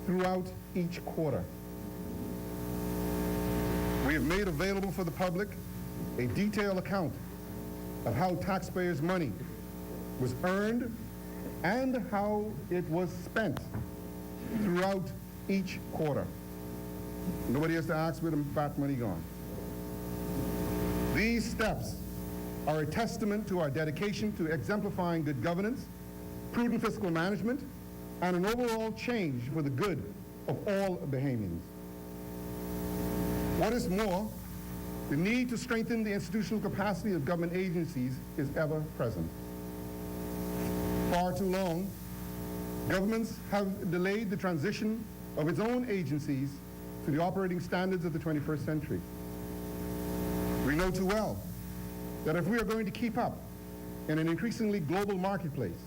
throughout each quarter. We have made available for the public a detailed account of how taxpayers' money was earned and how it was spent throughout each quarter. Nobody has to ask where the VAT money gone. These steps are a testament to our dedication to exemplifying good governance, prudent fiscal management, and an overall change for the good of all Bahamians. What is more, the need to strengthen the institutional capacity of government agencies is ever present. Far too long, governments have delayed the transition of its own agencies to the operating standards of the 21st century. We know too well that if we are going to keep up in an increasingly global marketplace,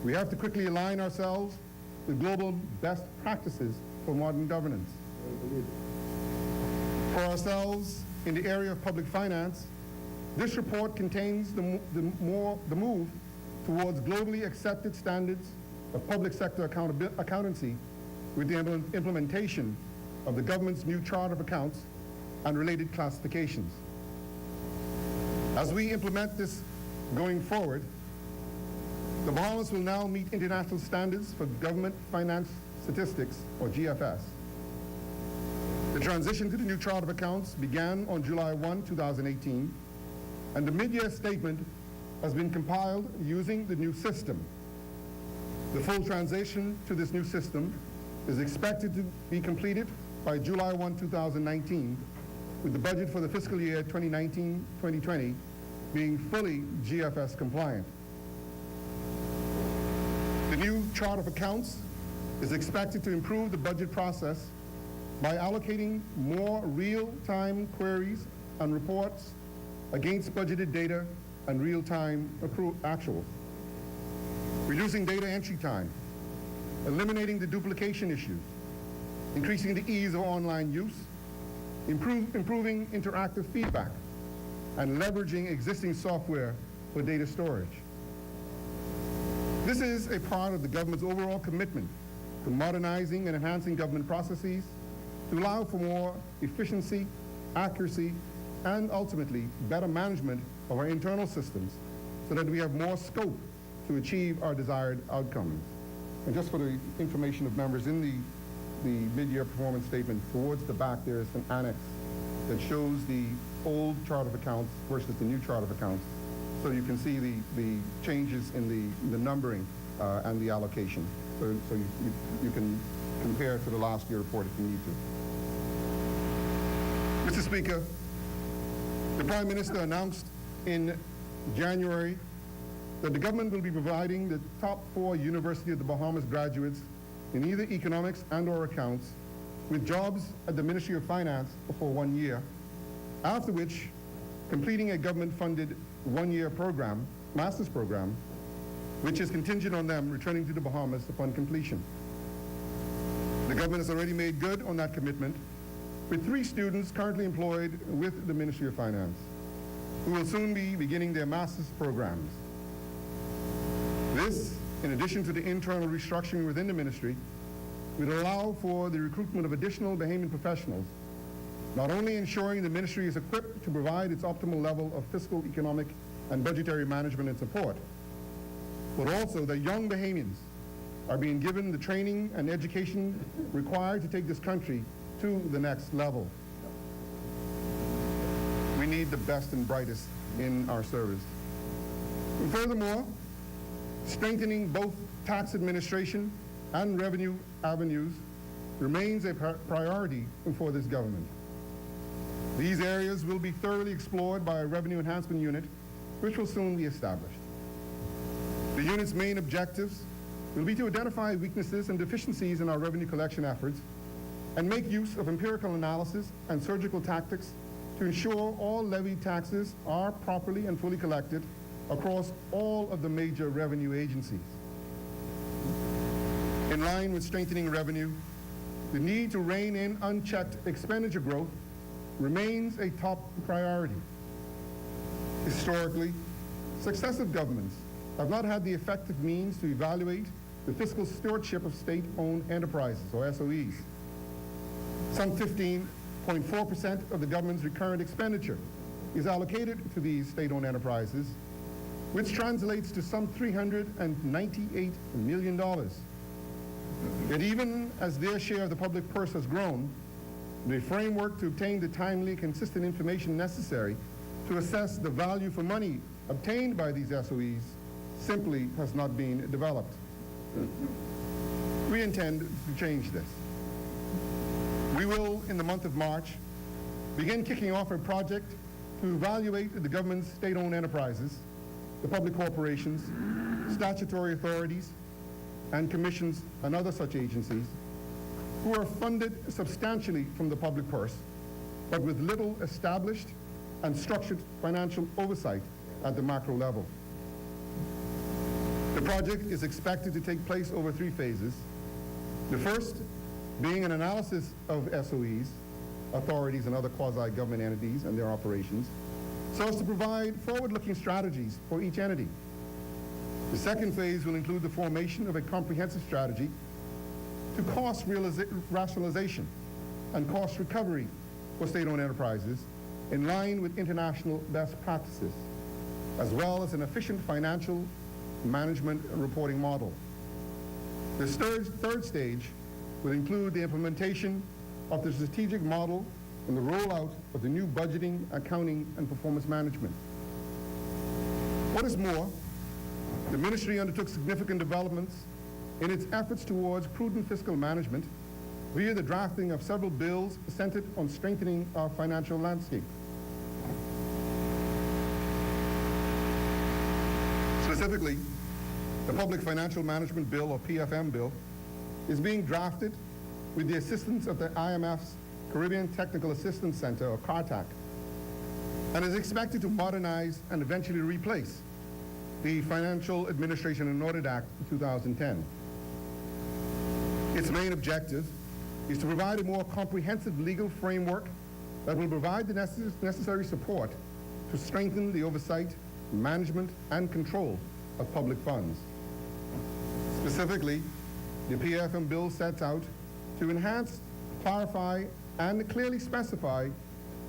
we have to quickly align ourselves with global best practices for modern governance. For ourselves, in the area of public finance, this report contains the move towards globally accepted standards of public sector accountancy with the implementation of the government's new chart of accounts and related classifications. As we implement this going forward, the Bahamas will now meet international standards for government finance statistics, or GFS. The transition to the new chart of accounts began on July 1, 2018, and the mid-year statement has been compiled using the new system. The full transition to this new system is expected to be completed by July 1, 2019, with the budget for the fiscal year 2019-2020 being fully GFS compliant. The new chart of accounts is expected to improve the budget process by allocating more real-time queries and reports against budgeted data and real-time actuals, reducing data entry time, eliminating the duplication issues, increasing the ease of online use, improving interactive feedback, and leveraging existing software for data storage. This is a part of the government's overall commitment to modernizing and enhancing government processes to allow for more efficiency, accuracy, and ultimately better management of our internal systems so that we have more scope to achieve our desired outcomes. And just for the information of members, in the mid-year performance statement, towards the back there is an annex that shows the old chart of accounts versus the new chart of accounts. So you can see the changes in the numbering and the allocation. So you can compare to the last year report if you need to. Mr. Speaker, the Prime Minister announced in January that the government will be providing the top 4 University of the Bahamas graduates in either economics and/or accounts with jobs at the Ministry of Finance for 1 year, after which completing a government-funded 1-year program, master's program, which is contingent on them returning to the Bahamas upon completion. The government has already made good on that commitment, with 3 students currently employed with the Ministry of Finance, who will soon be beginning their master's programs. This, in addition to the internal restructuring within the ministry, will allow for the recruitment of additional Bahamian professionals, not only ensuring the ministry is equipped to provide its optimal level of fiscal, economic, and budgetary management and support, but also that young Bahamians are being given the training and education required to take this country to the next level. We need the best and brightest in our service. And furthermore, strengthening both tax administration and revenue avenues remains a priority for this government. These areas will be thoroughly explored by a revenue enhancement unit, which will soon be established. The unit's main objectives will be to identify weaknesses and deficiencies in our revenue collection efforts and make use of empirical analysis and surgical tactics to ensure all levied taxes are properly and fully collected across all of the major revenue agencies. In line with strengthening revenue, the need to rein in unchecked expenditure growth remains a top priority. Historically, successive governments have not had the effective means to evaluate the fiscal stewardship of state-owned enterprises, or SOEs. Some 15.4% of the government's recurrent expenditure is allocated to these state-owned enterprises, which translates to some $398 million. Yet even as their share of the public purse has grown, the framework to obtain the timely, consistent information necessary to assess the value for money obtained by these SOEs simply has not been developed. We intend to change this. We will, in the month of March, begin kicking off a project to evaluate the government's state-owned enterprises, the public corporations, statutory authorities, and commissions and other such agencies who are funded substantially from the public purse, but with little established and structured financial oversight at the macro level. The project is expected to take place over 3 phases. The first being an analysis of SOEs, authorities, and other quasi-government entities and their operations, so as to provide forward-looking strategies for each entity. The second phase will include the formation of a comprehensive strategy to cost rationalization and cost recovery for state-owned enterprises in line with international best practices, as well as an efficient financial management reporting model. This third stage will include the implementation of the strategic model and the rollout of the new budgeting, accounting, and performance management. What is more, the Ministry undertook significant developments in its efforts towards prudent fiscal management via the drafting of several bills centered on strengthening our financial landscape. Specifically, the Public Financial Management Bill, or PFM bill, is being drafted with the assistance of the IMF's Caribbean Technical Assistance Center, or CARTAC, and is expected to modernize and eventually replace the Financial Administration and Audit Act of 2010. Its main objective is to provide a more comprehensive legal framework that will provide the necessary support to strengthen the oversight, management, and control of public funds. Specifically, the PFM bill sets out to enhance, clarify, and clearly specify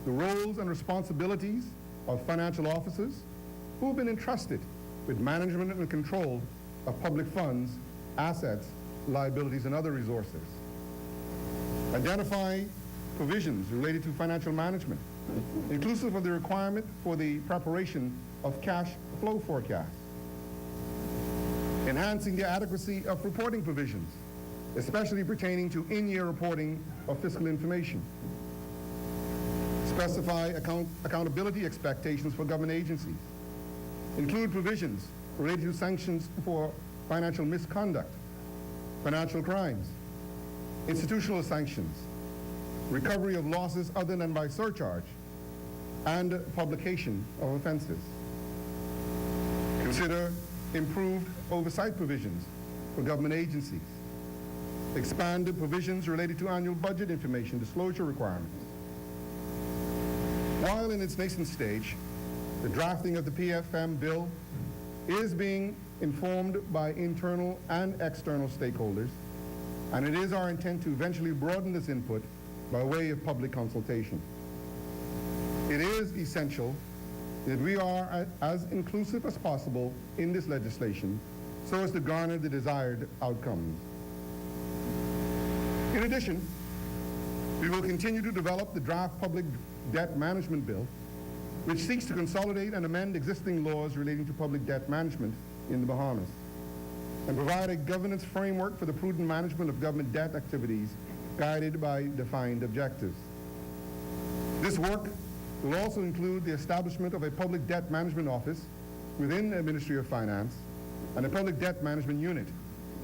the roles and responsibilities of financial officers who have been entrusted with management and control of public funds, assets, liabilities, and other resources. Identify provisions related to financial management, inclusive of the requirement for the preparation of cash flow forecasts. Enhancing the adequacy of reporting provisions, especially pertaining to in-year reporting of fiscal information. Specify accountability expectations for government agencies. Include provisions related to sanctions for financial misconduct, financial crimes, institutional sanctions, recovery of losses other than by surcharge, and publication of offenses. Consider improved oversight provisions for government agencies. Expanded provisions related to annual budget information disclosure requirements. While in its nascent stage, the drafting of the PFM bill is being informed by internal and external stakeholders, and it is our intent to eventually broaden this input by way of public consultation. It is essential that we are as inclusive as possible in this legislation so as to garner the desired outcomes. In addition, we will continue to develop the draft public debt management bill, which seeks to consolidate and amend existing laws relating to public debt management in the Bahamas and provide a governance framework for the prudent management of government debt activities guided by defined objectives. This work will also include the establishment of a public debt management office within the Ministry of Finance and a public debt management unit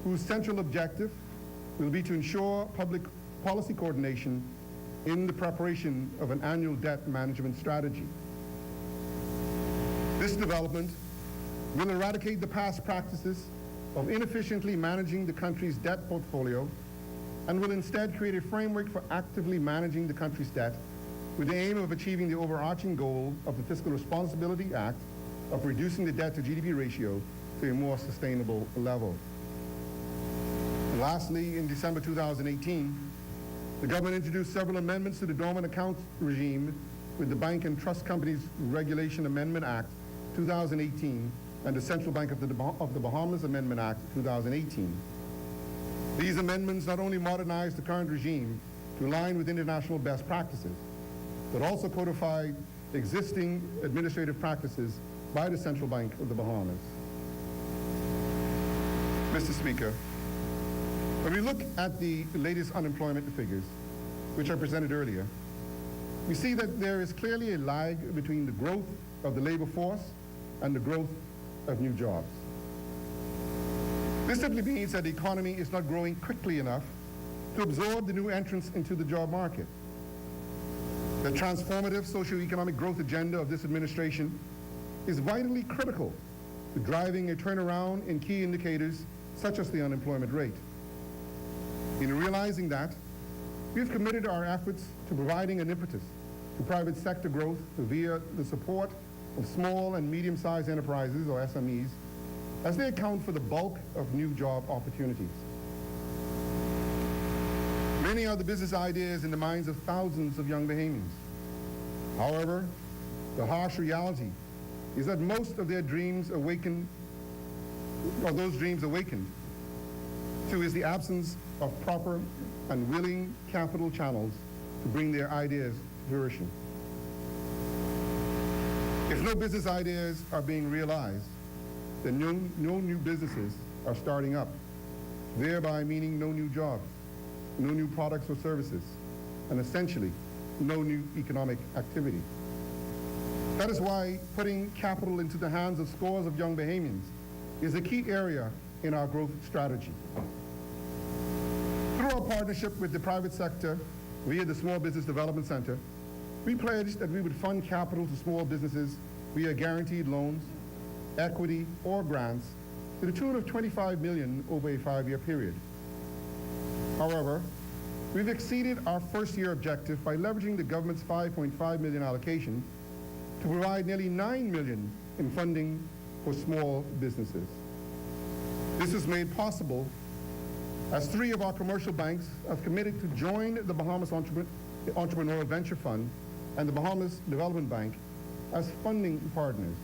whose central objective will be to ensure public policy coordination in the preparation of an annual debt management strategy. This development will eradicate the past practices of inefficiently managing the country's debt portfolio and will instead create a framework for actively managing the country's debt with the aim of achieving the overarching goal of the Fiscal Responsibility Act of reducing the debt to GDP ratio to a more sustainable level. And lastly, in December 2018, the government introduced several amendments to the dormant account regime with the Bank and Trust Companies Regulation Amendment Act 2018 and the Central Bank of the Bahamas Amendment Act 2018. These amendments not only modernize the current regime to align with international best practices, but also codified existing administrative practices by the Central Bank of the Bahamas. Mr. Speaker, when we look at the latest unemployment figures, which I presented earlier, we see that there is clearly a lag between the growth of the labor force and the growth of new jobs. This simply means that the economy is not growing quickly enough to absorb the new entrants into the job market. The transformative socio-economic growth agenda of this administration is vitally critical to driving a turnaround in key indicators such as the unemployment rate. In realizing that, we have committed our efforts to providing an impetus to private sector growth via the support of small and medium-sized enterprises, or SMEs, as they account for the bulk of new job opportunities. Many are the business ideas in the minds of thousands of young Bahamians. However, the harsh reality is that most of their dreams awakened, or those dreams awakened, to is the absence of proper and willing capital channels to bring their ideas to fruition. If no business ideas are being realized, then no new businesses are starting up, thereby meaning no new jobs, no new products or services, and essentially no new economic activity. That is why putting capital into the hands of scores of young Bahamians is a key area in our growth strategy. Through our partnership with the private sector via the Small Business Development Center, we pledged that we would fund capital to small businesses via guaranteed loans, equity, or grants to the tune of $25 million over a 5-year period. However, we've exceeded our first-year objective by leveraging the government's $5.5 million allocation to provide nearly $9 million in funding for small businesses. This is made possible as 3 of our commercial banks have committed to join the Bahamas Entrepreneurial Venture Fund and the Bahamas Development Bank as funding partners.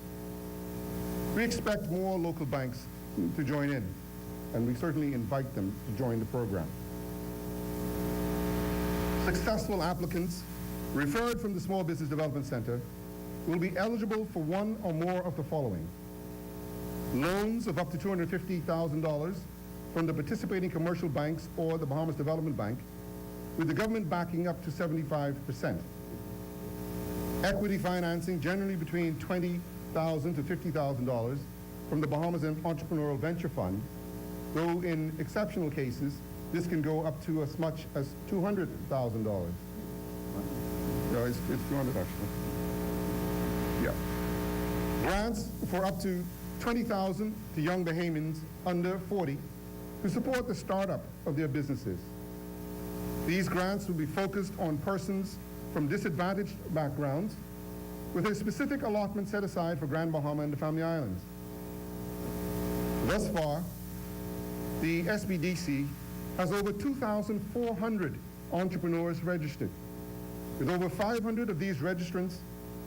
We expect more local banks to join in, and we certainly invite them to join the program. Successful applicants referred from the Small Business Development Center will be eligible for one or more of the following: loans of up to $250,000 from the participating commercial banks or the Bahamas Development Bank, with the government backing up to 75%. Equity financing, generally between $20,000 to $50,000 from the Bahamas Entrepreneurial Venture Fund, though in exceptional cases, this can go up to as much as $200,000. No, it's 200 actually. Yeah. Grants for up to $20,000 to young Bahamians under 40 to support the startup of their businesses. These grants will be focused on persons from disadvantaged backgrounds, with a specific allotment set aside for Grand Bahama and the Family Islands. Thus far, the SBDC has over 2,400 entrepreneurs registered, with over 500 of these registrants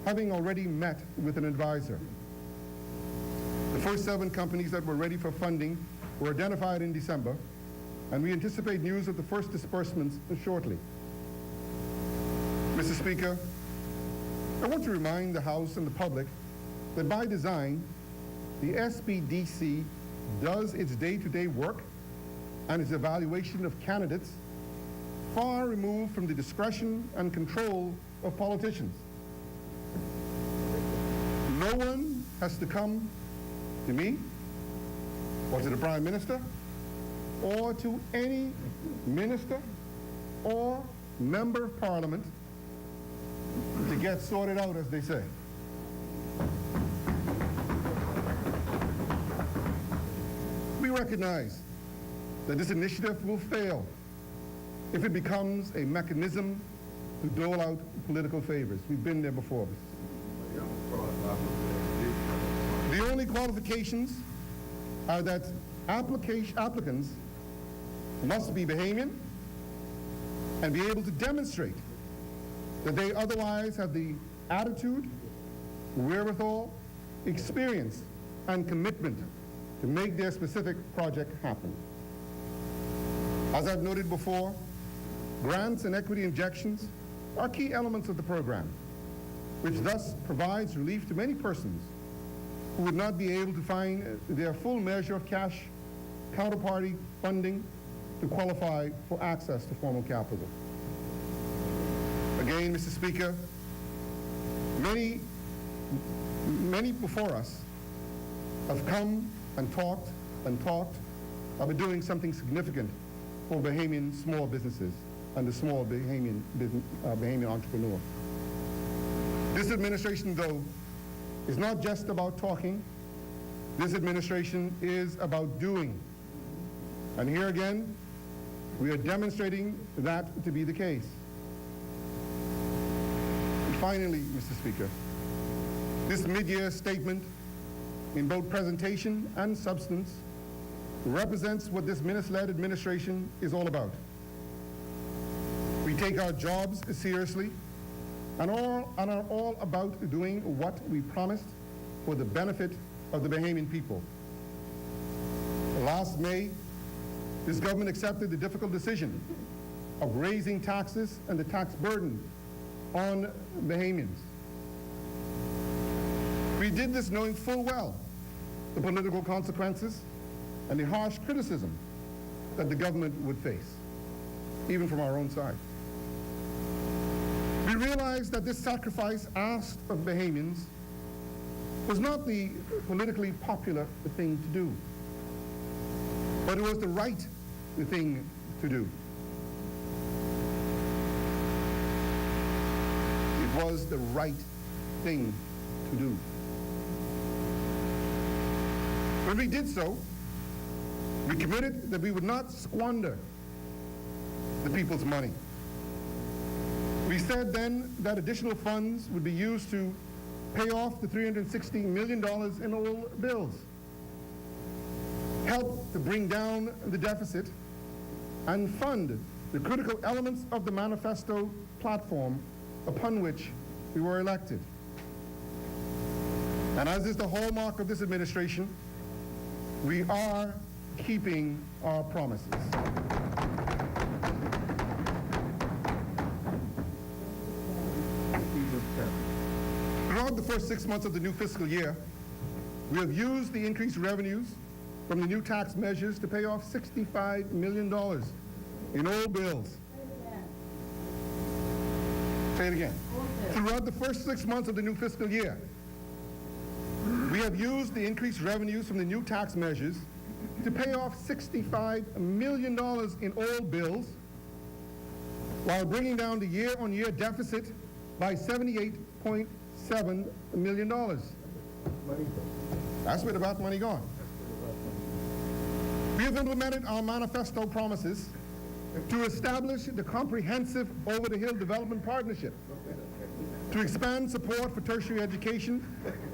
having already met with an advisor. The first 7 companies that were ready for funding were identified in December, and we anticipate news of the first disbursements shortly. Mr. Speaker, I want to remind the House and the public that by design, the SBDC does its day-to-day work and its evaluation of candidates far removed from the discretion and control of politicians. No one has to come to me, or to the Prime Minister, or to any minister or member of Parliament to get sorted out, as they say. We recognize that this initiative will fail if it becomes a mechanism to dole out political favors. We've been there before. The only qualifications are that applicants must be Bahamian and be able to demonstrate that they otherwise have the attitude, wherewithal, experience, and commitment to make their specific project happen. As I've noted before, grants and equity injections are key elements of the program, which thus provides relief to many persons who would not be able to find their full measure of cash counterparty funding to qualify for access to formal capital. Again, Mr. Speaker, many before us have come and talked about doing something significant for Bahamian small businesses and the small Bahamian entrepreneur. This administration, though, is not just about talking. This administration is about doing. And here again, we are demonstrating that to be the case. And finally, Mr. Speaker, this mid-year statement in both presentation and substance, represents what this minister-led administration is all about. We take our jobs seriously and are all about doing what we promised for the benefit of the Bahamian people. Last May, this government accepted the difficult decision of raising taxes and the tax burden on Bahamians. We did this knowing full well the political consequences and the harsh criticism that the government would face, even from our own side. We realized that this sacrifice asked of Bahamians was not the politically popular thing to do, but it was the right thing to do. It was the right thing to do. When we did so, we committed that we would not squander the people's money. We said then that additional funds would be used to pay off the $360 million in old bills, help to bring down the deficit, and fund the critical elements of the manifesto platform upon which we were elected. And as is the hallmark of this administration, we are keeping our promises. Throughout the first 6 months of the new fiscal year, we have used the increased revenues from the new tax measures to pay off $65 million in old bills. Say it again. Throughout the first 6 months of the new fiscal year, we have used the increased revenues from the new tax measures to pay off $65 million in old bills, while bringing down the year-on-year deficit by $78.7 million. That's where the bad money gone. We have implemented our manifesto promises to establish the comprehensive over-the-hill development partnership, to expand support for tertiary education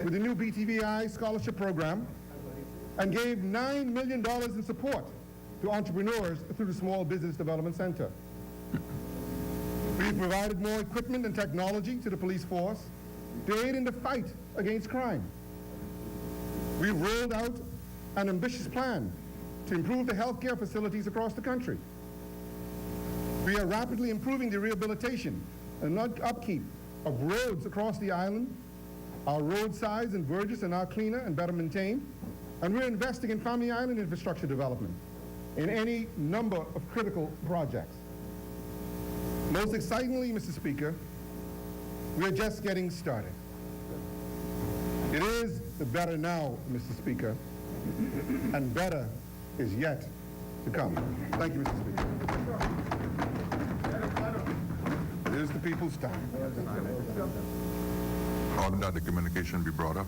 with the new BTVI scholarship program, and gave $9 million in support to entrepreneurs through the Small Business Development Center. We've provided more equipment and technology to the police force to aid in the fight against crime. We've rolled out an ambitious plan to improve the healthcare facilities across the country. We are rapidly improving the rehabilitation and upkeep of roads across the island. Our roadsides in Burgess are now cleaner and better maintained, and we're investing in Family Island infrastructure development in any number of critical projects. Most excitingly, Mr. Speaker, we're just getting started. It is the better now, Mr. Speaker, and better is yet to come. Thank you, Mr. Speaker. It is the people's time. Order that the communication be brought up.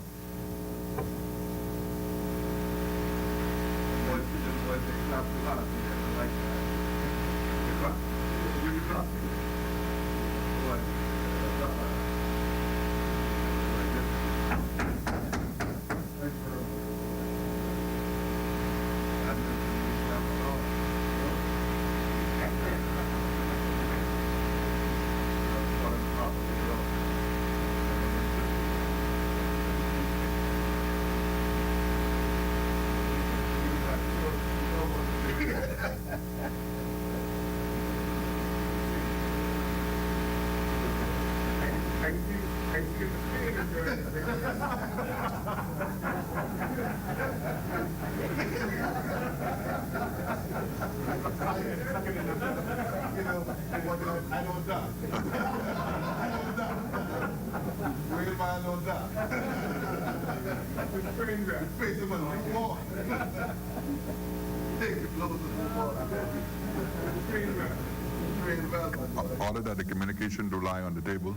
Order that the communication do lie on the table.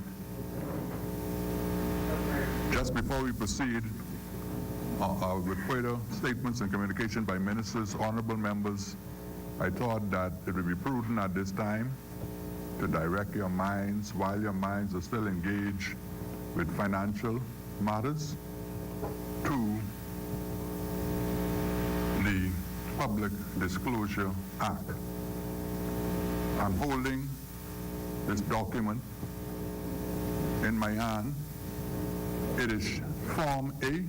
Just before we proceed with further statements and communication by ministers, honorable members, I thought that it would be prudent at this time to direct your minds, while your minds are still engaged with financial matters, to Public Disclosure Act. I'm holding this document in my hand. It is Form A,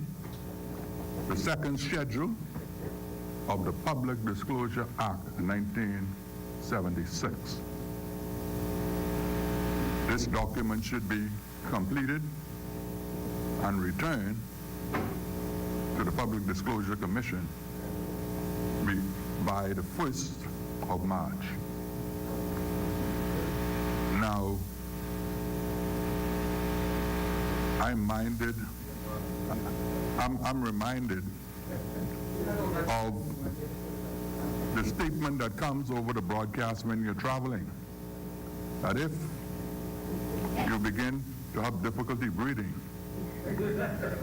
the second schedule of the Public Disclosure Act of 1976. This document should be completed and returned to the Public Disclosure Commission by the 1st of March. Now, I'm reminded of the statement that comes over the broadcast when you're traveling, that if you begin to have difficulty breathing,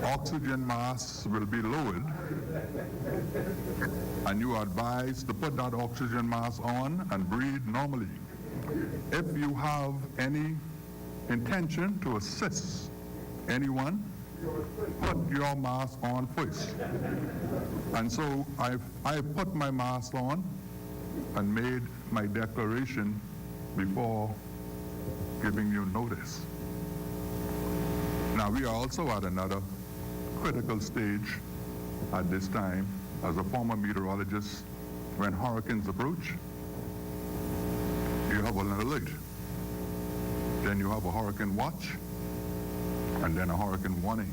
oxygen masks will be lowered, and you are advised to put that oxygen mask on and breathe normally. If you have any intention to assist anyone, put your mask on first. And so I've put my mask on and made my declaration before giving you notice. Now, we are also at another critical stage at this time. As a former meteorologist, when hurricanes approach, you have an alert. Then you have a hurricane watch, and then a hurricane warning.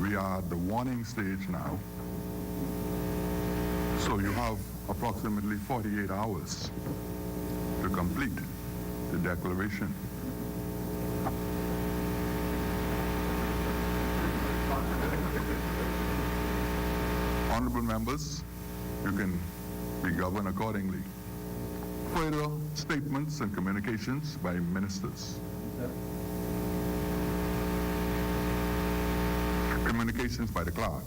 We are at the warning stage now. So you have approximately 48 hours to complete the declaration. Honorable members, you can be governed accordingly. Further statements and communications by ministers. Communications by the clerk.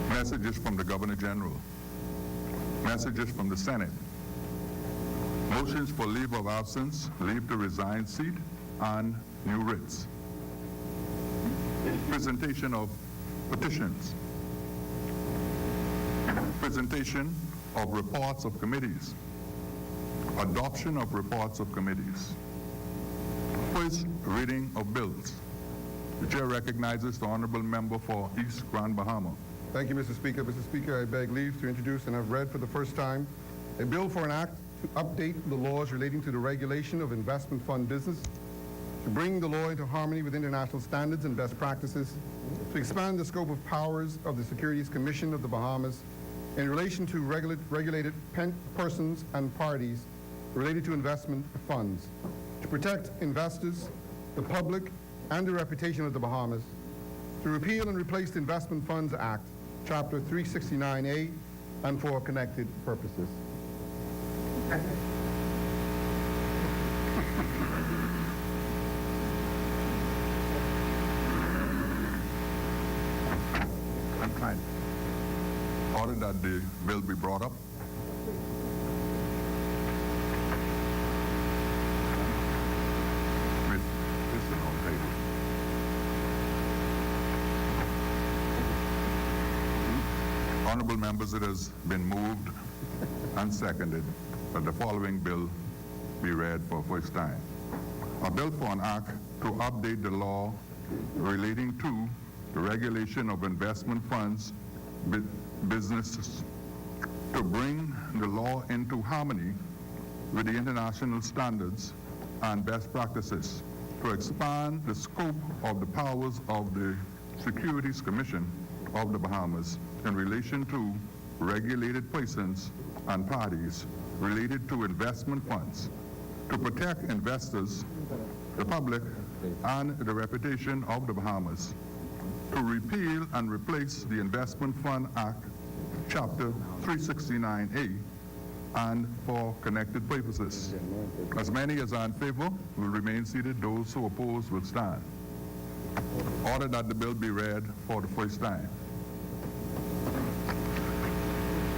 Messages from the Governor General. Messages from the Senate. Motions for leave of absence, leave to resign seat, and new writs. Presentation of petitions. Presentation of reports of committees. Adoption of reports of committees. First reading of bills. The chair recognizes the honorable member for East Grand Bahama. Thank you, Mr. Speaker. Mr. Speaker, I beg leave to introduce and have read for the first time a bill for an act to update the laws relating to the regulation of investment fund business, to bring the law into harmony with international standards and best practices, to expand the scope of powers of the Securities Commission of the Bahamas in relation to regulated persons and parties related to investment funds, to protect investors, the public, and the reputation of the Bahamas, to repeal and replace the Investment Funds Act, Chapter 369A, and for connected purposes. I'm trying. Order that the bill be brought up. With this is on table. Honorable members, it has been moved and seconded that the following bill be read for first time. A bill for an act to update the law relating to the regulation of investment funds businesses, to bring the law into harmony with the international standards and best practices, to expand the scope of the powers of the Securities Commission of the Bahamas in relation to regulated persons and parties related to investment funds, to protect investors, the public, and the reputation of the Bahamas, to repeal and replace the Investment Fund Act, Chapter 369A, and for connected purposes. As many as are in favor will remain seated. Those who oppose will stand. Order that the bill be read for the first time.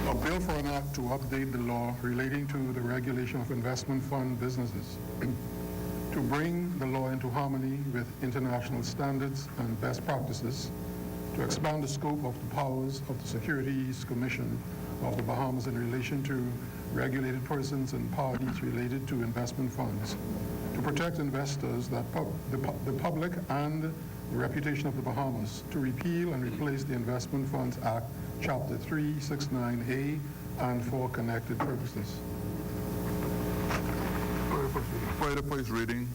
A bill for an act to update the law relating to the regulation of investment fund businesses, to bring the law into harmony with international standards and best practices, to expand the scope of the powers of the Securities Commission of the Bahamas in relation to regulated persons and parties related to investment funds, to protect investors, the public, and the reputation of the Bahamas, to repeal and replace the Investment Funds Act, Chapter 369A, and for connected purposes. For the first reading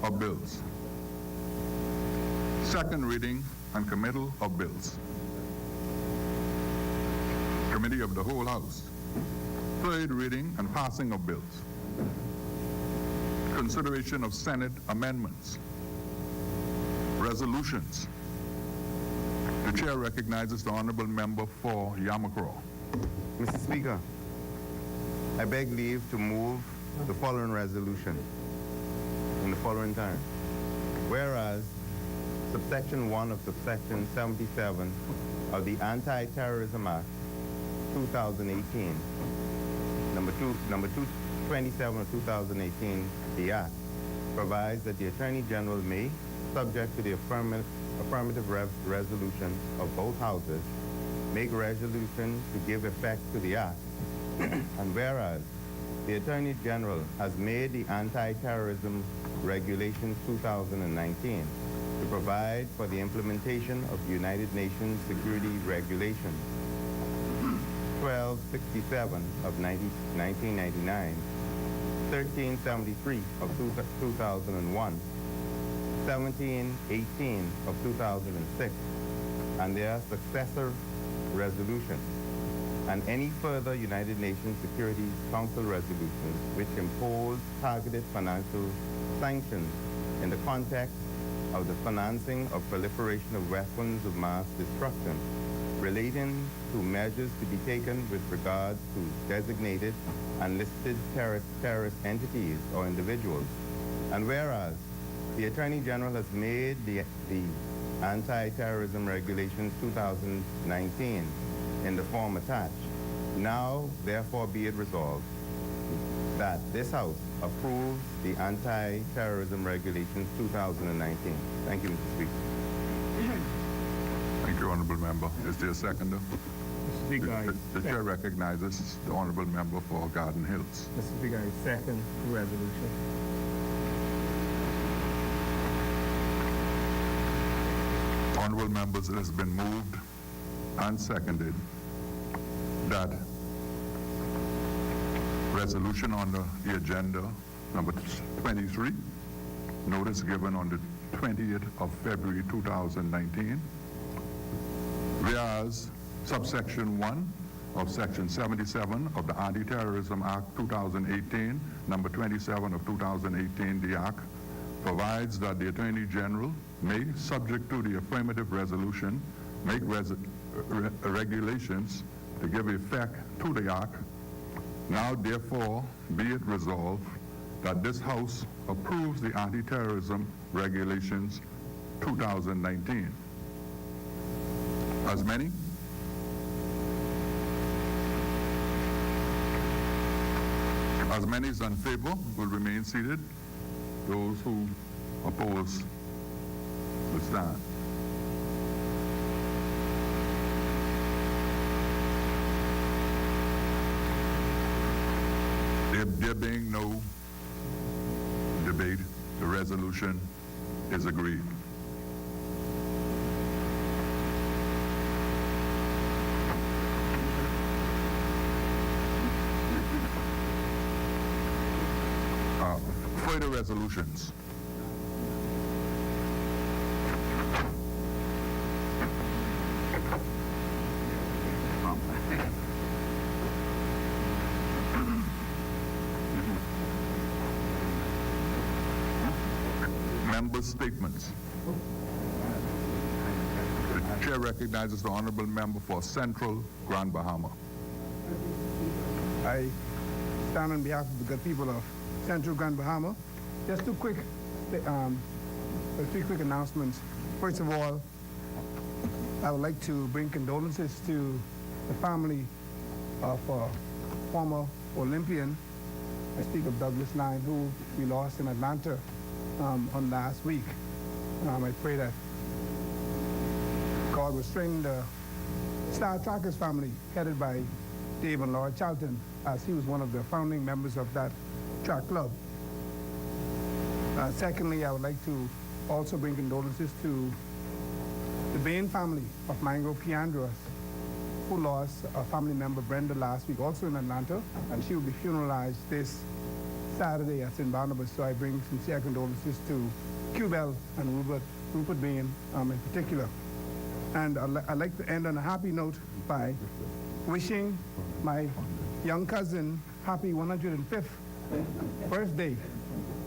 of bills. Second reading and committal of bills. Committee of the whole House. Third reading and passing of bills. Consideration of Senate amendments. Resolutions. The chair recognizes the honorable member for Yamacraw. Mr. Speaker, I beg leave to move the following resolution in the following terms. Whereas subsection 1 of subsection 77 of the Anti-Terrorism Act 2018, number 227 of 2018, the Act provides that the Attorney General may, subject to the affirmative resolution of both houses, make resolution to give effect to the Act. And whereas the Attorney General has made the Anti-Terrorism Regulations 2019 to provide for the implementation of United Nations Security Regulations 1267 of 1999, 1373 of 2001, 1718 of 2006, and their successor resolutions, and any further United Nations Security Council resolutions which impose targeted financial sanctions in the context of the financing of proliferation of weapons of mass destruction, relating to measures to be taken with regard to designated and listed terrorist entities or individuals. And whereas the Attorney General has made the Anti-Terrorism Regulations 2019 in the form attached, now therefore be it resolved that this House approves the Anti-Terrorism Regulations 2019. Thank you, Mr. Speaker. Thank you, honorable member. Is there a seconder? Mr. Speaker, The chair recognizes the honorable member for Garden Hills. Mr. Speaker, I second the resolution. Honorable members, it has been moved and seconded that resolution on the agenda, number 23, notice given on the 20th of February 2019, whereas subsection 1 of section 77 of the Anti-Terrorism Act 2018, number 27 of 2018, the Act, provides that the Attorney General may, subject to the affirmative resolution, make regulations to give effect to the Act. Now, therefore, be it resolved that this House approves the Anti-Terrorism Regulations 2019. As many? As many as in favor will remain seated. Those who oppose will stand. There being no debate, the resolution is agreed. Further resolutions. Members' statements. The chair recognizes the honorable member for Central Grand Bahama. I stand on behalf of the good people of Central Grand Bahama. Just three quick announcements. First of all, I would like to bring condolences to the family of a former Olympian. I speak of Douglas Line, who we lost in Atlanta on last week. I pray that God God will strengthen the Star Trackers family, headed by Dave and Laura Charlton, as he was one of the founding members of that track club. Secondly, I would like to also bring condolences to the Bain family of Mangrove Keandros, who lost a family member, Brenda, last week, also in Atlanta, and she will be funeralized this Saturday at St. Barnabas. So I bring sincere condolences to Q-Bell and Rupert Bain in particular. And I'd like to end on a happy note by wishing my young cousin happy 105th birthday.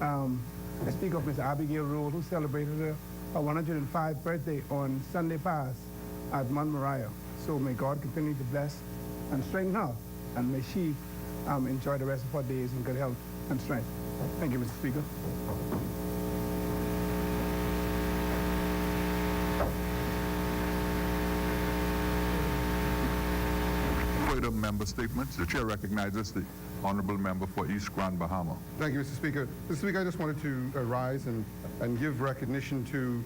I speak of Miss Abigail Rule, who celebrated her 105th birthday on Sunday past at Mount Moriah. So may God continue to bless and strengthen her, and may she enjoy the rest of her days in good health and strength. Thank you, Mr. Speaker. Further member statements. The chair recognizes the honorable member for East Grand Bahama. Thank you, Mr. Speaker. Mr. Speaker, I just wanted to rise and give recognition to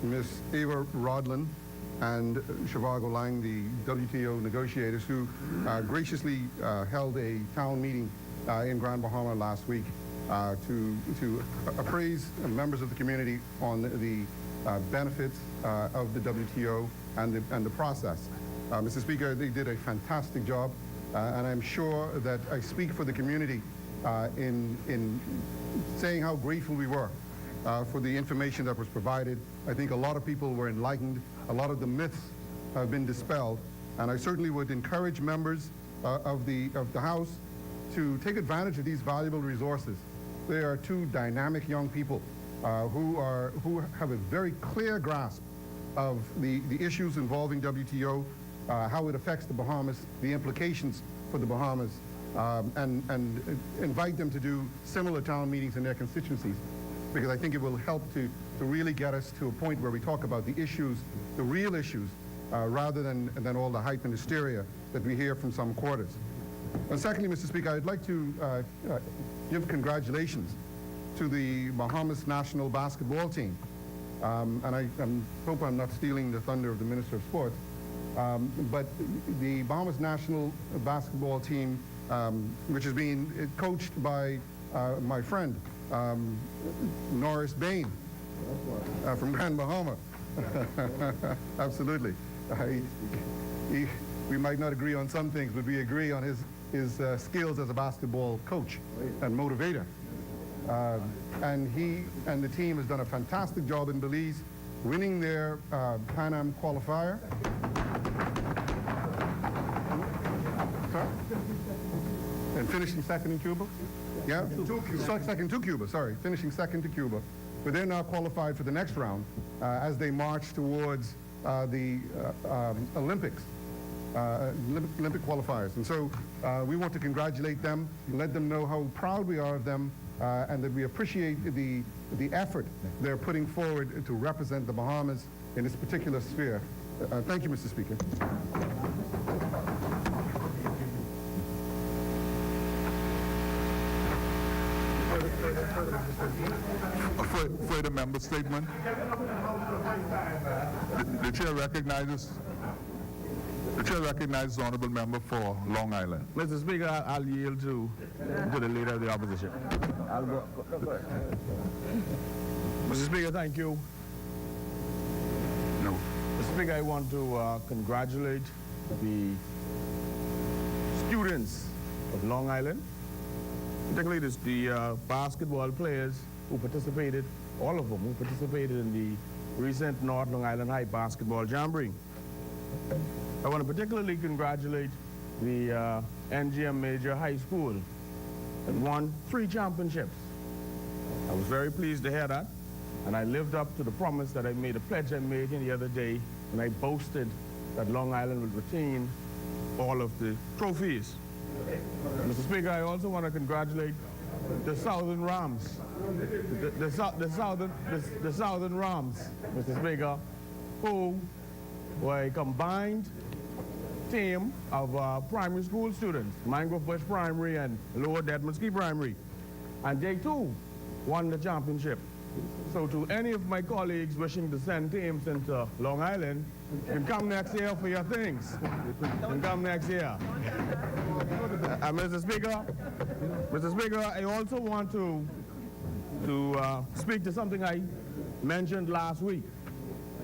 Ms. Ava Rodlin and Shivago Lang, the WTO negotiators, who graciously held a town meeting in Grand Bahama last week to appraise members of the community on the benefits of the WTO and the process. Mr. Speaker, they did a fantastic job, and I'm sure that I speak for the community in saying how grateful we were for the information that was provided. I think a lot of people were enlightened. A lot of the myths have been dispelled, and I certainly would encourage members of the House to take advantage of these valuable resources. They are two dynamic young people who have a very clear grasp of the issues involving WTO, how it affects the Bahamas, the implications for the Bahamas, and invite them to do similar town meetings in their constituencies, because I think it will help to really get us to a point where we talk about the issues, the real issues, rather than all the hype and hysteria that we hear from some quarters. And secondly, Mr. Speaker, I'd like to give congratulations to the Bahamas national basketball team. And I hope I'm not stealing the thunder of the Minister of Sports, but the Bahamas national basketball team, which is being coached by my friend, Norris Bain, from Grand Bahama. Absolutely. We might not agree on some things, but we agree on his skills as a basketball coach and motivator. And he and the team has done a fantastic job in Belize, winning their Pan Am qualifier. And finishing second in Cuba? Yeah? Second to Cuba, sorry. Finishing second to Cuba. But they're now qualified for the next round as they march towards the Olympics. Olympic qualifiers. And so we want to congratulate them, let them know how proud we are of them, and that we appreciate the effort they're putting forward to represent the Bahamas in this particular sphere. Thank you, Mr. Speaker. A further member statement. The chair recognizes the honorable member for Long Island. Mr. Speaker, I'll yield to the leader of the opposition. Go ahead. Mr. Speaker, thank you. No. Mr. Speaker, I want to congratulate the students of Long Island, particularly the basketball players who participated, all of them who participated in the recent North Long Island High Basketball Jamboree. I want to particularly congratulate the NGM Major High School that won 3 championships. I was very pleased to hear that, and I lived up to the promise that I made, a pledge I made the other day, and I boasted that Long Island would retain all of the trophies. Mr. Speaker, I also want to congratulate the Southern Rams, the Southern Rams, Mr. Speaker, who were a combined team of primary school students, Mangrove Bush Primary and Lower Deadman's Key Primary, and they too won the championship. So to any of my colleagues wishing to send teams into Long Island, you can come next year for your things. You can come next year. Mr. Speaker, I also want to speak to something I mentioned last week,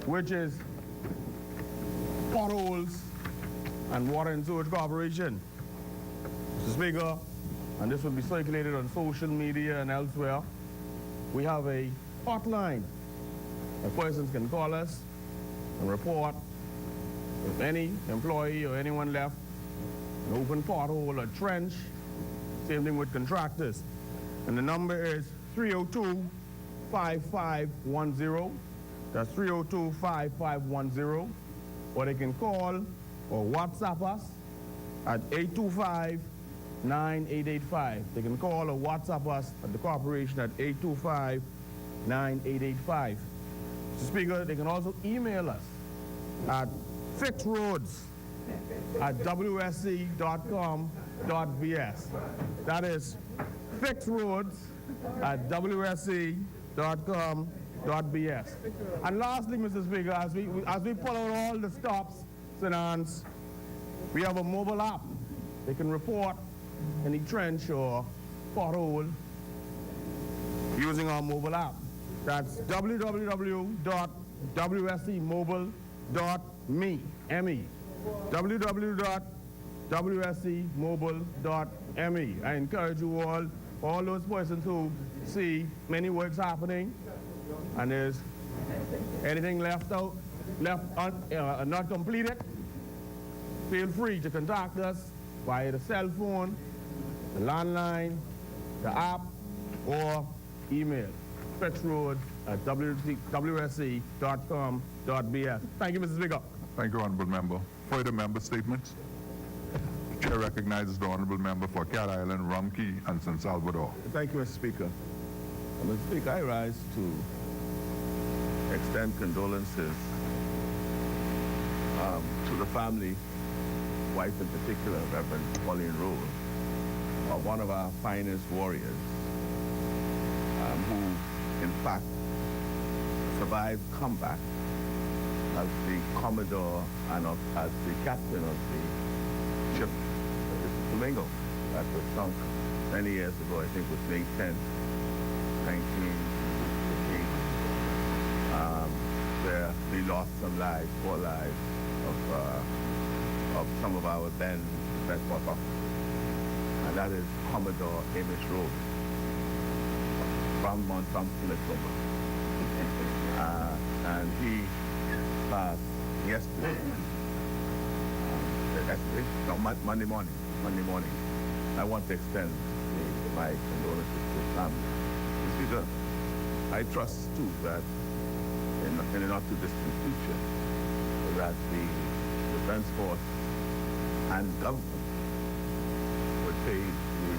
which is potholes and Water and Sewage Corporation. Mr. Speaker, and this will be circulated on social media and elsewhere, we have a hotline that persons can call us and report if any employee or anyone left an open pothole or trench. Same thing with contractors. And the number is 302-5510. That's 302-5510. Or they can call or WhatsApp us at 825-9885. They can call or WhatsApp us at the corporation at 825-9885. Mr. Speaker, they can also email us at fixroads@wsc.com.bs. That is fixroads@wsc.com.bs. And lastly, Mr. Speaker, as we pull out all the stops and we have a mobile app. They can report any trench or pothole using our mobile app. That's www.wscmobile.me. www.wscmobile.me. I encourage you all those persons who see many works happening and there's anything left not completed, feel free to contact us via the cell phone, the landline, the app, or email. fixroads@wsc.com.bs. Thank you, Mr. Speaker. Thank you, Honorable Member. Further member statements? The Chair recognizes the Honorable Member for Cat Island, Rumkey, and San Salvador. Thank you, Mr. Speaker. Mr. Speaker, I rise to extend condolences to the family, wife in particular, Reverend Pauline Rose, of one of our finest warriors, who, in fact, survived combat as the Commodore and as the captain of the ship, the Flamingo, that was sunk many years ago. I think it was May 10th, 1958, where we lost some lives, 4 lives of some of our then best officers. And that is Commodore Amos Rose from Oklahoma. And he passed yesterday. Monday morning. I want to extend my condolences to his family. Mr. Speaker, I trust too that in a not too distant future that the Defense Force and government would pay the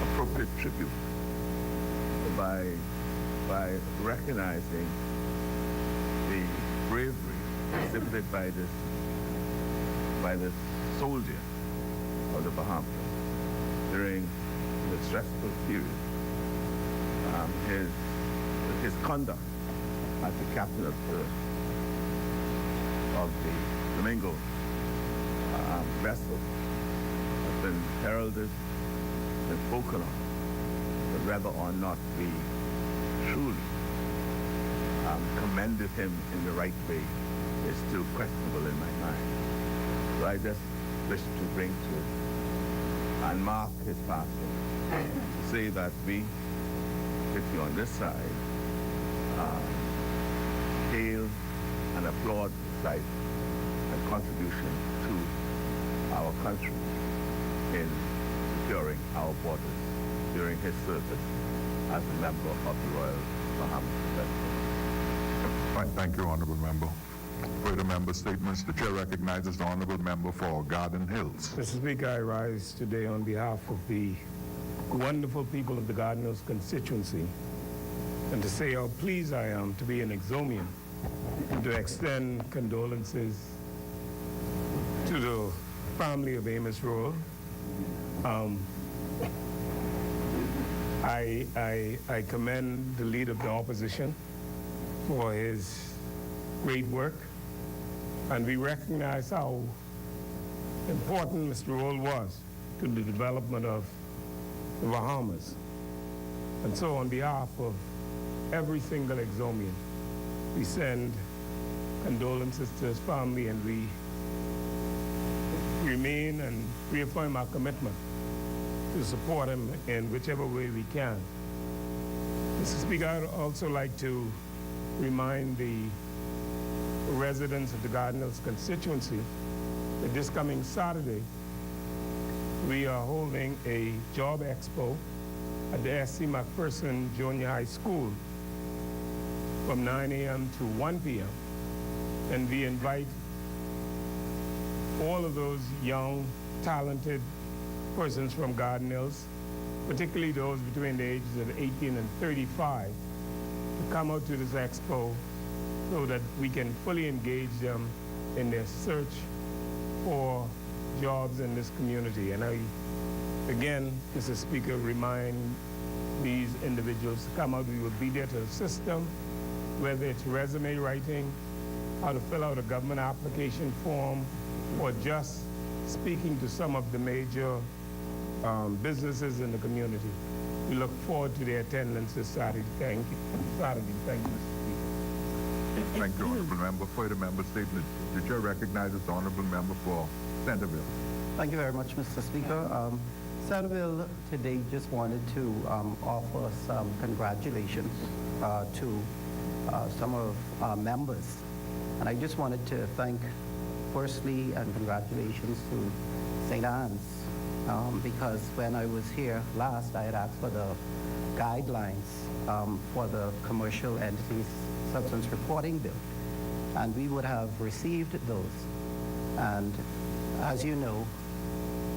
appropriate tribute by recognizing the bravery exhibited by this soldier of the Bahamas during the stressful period. His conduct as the captain of the Flamingo vessel has been heralded and spoken of, but whether or not we truly commended him in the right way is still questionable in my mind. So I just wish to bring to and mark his passing, to say that we, particularly on this side, hail and applaud his life and contribution to our country in securing our borders during his service as a member of the Royal Bahamas Defense. Thank you, Honorable Member. Further member statements. The Chair recognizes the Honorable Member for Garden Hills. Mr. Speaker, I rise today on behalf of the wonderful people of the Garden Hills constituency and to say how pleased I am to be an Exomian and to extend condolences to the family of Amos Rose. I commend the leader of the opposition for his great work, and we recognize how important Mr. Rowell was to the development of the Bahamas. And so on behalf of every single Exomian, we send condolences to his family, and we remain and reaffirm our commitment to support him in whichever way we can. Mr. Speaker, I'd also like to remind the residents of the Garden Hills constituency that this coming Saturday, we are holding a job expo at the S.C. McPherson Junior High School from 9 a.m. to 1 p.m. And we invite all of those young, talented persons from Garden Hills, particularly those between the ages of 18 and 35, to come out to this expo so that we can fully engage them in their search for jobs in this community. And I, again, Mr. Speaker, remind these individuals to come out. We will be there to assist them, whether it's resume writing, how to fill out a government application form, or just speaking to some of the major businesses in the community. We look forward to their attendance this Saturday. Thank you. Thank you, Mr. Speaker. Thank you, Honorable Member. For the member statement, the chair recognizes the Honorable Member for Centerville. Thank you very much, Mr. Speaker. Centerville today just wanted to offer some congratulations to some of our members. And I just wanted to thank, firstly, and congratulations to St. Anne's, because when I was here last, I had asked for the guidelines for the commercial entities substance reporting bill, and we would have received those. And as you know,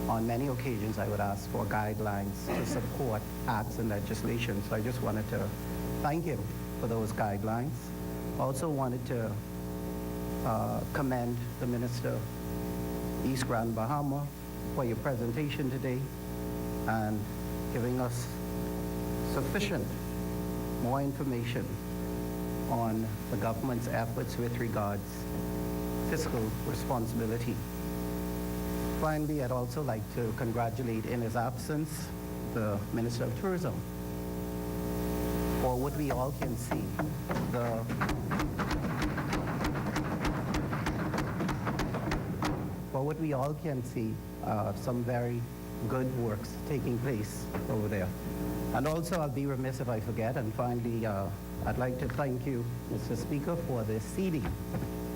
on many occasions I would ask for guidelines to support acts and legislation, so I just wanted to thank him for those guidelines. Also wanted to commend the Minister, East Grand Bahama, for your presentation today and giving us sufficient more information on the government's efforts with regards fiscal responsibility. Finally, I'd also like to congratulate, in his absence, the Minister of Tourism for what we all can see, some very good works taking place over there. And also, I'll be remiss if I forget, and finally, I'd like to thank you, Mr. Speaker, for the CD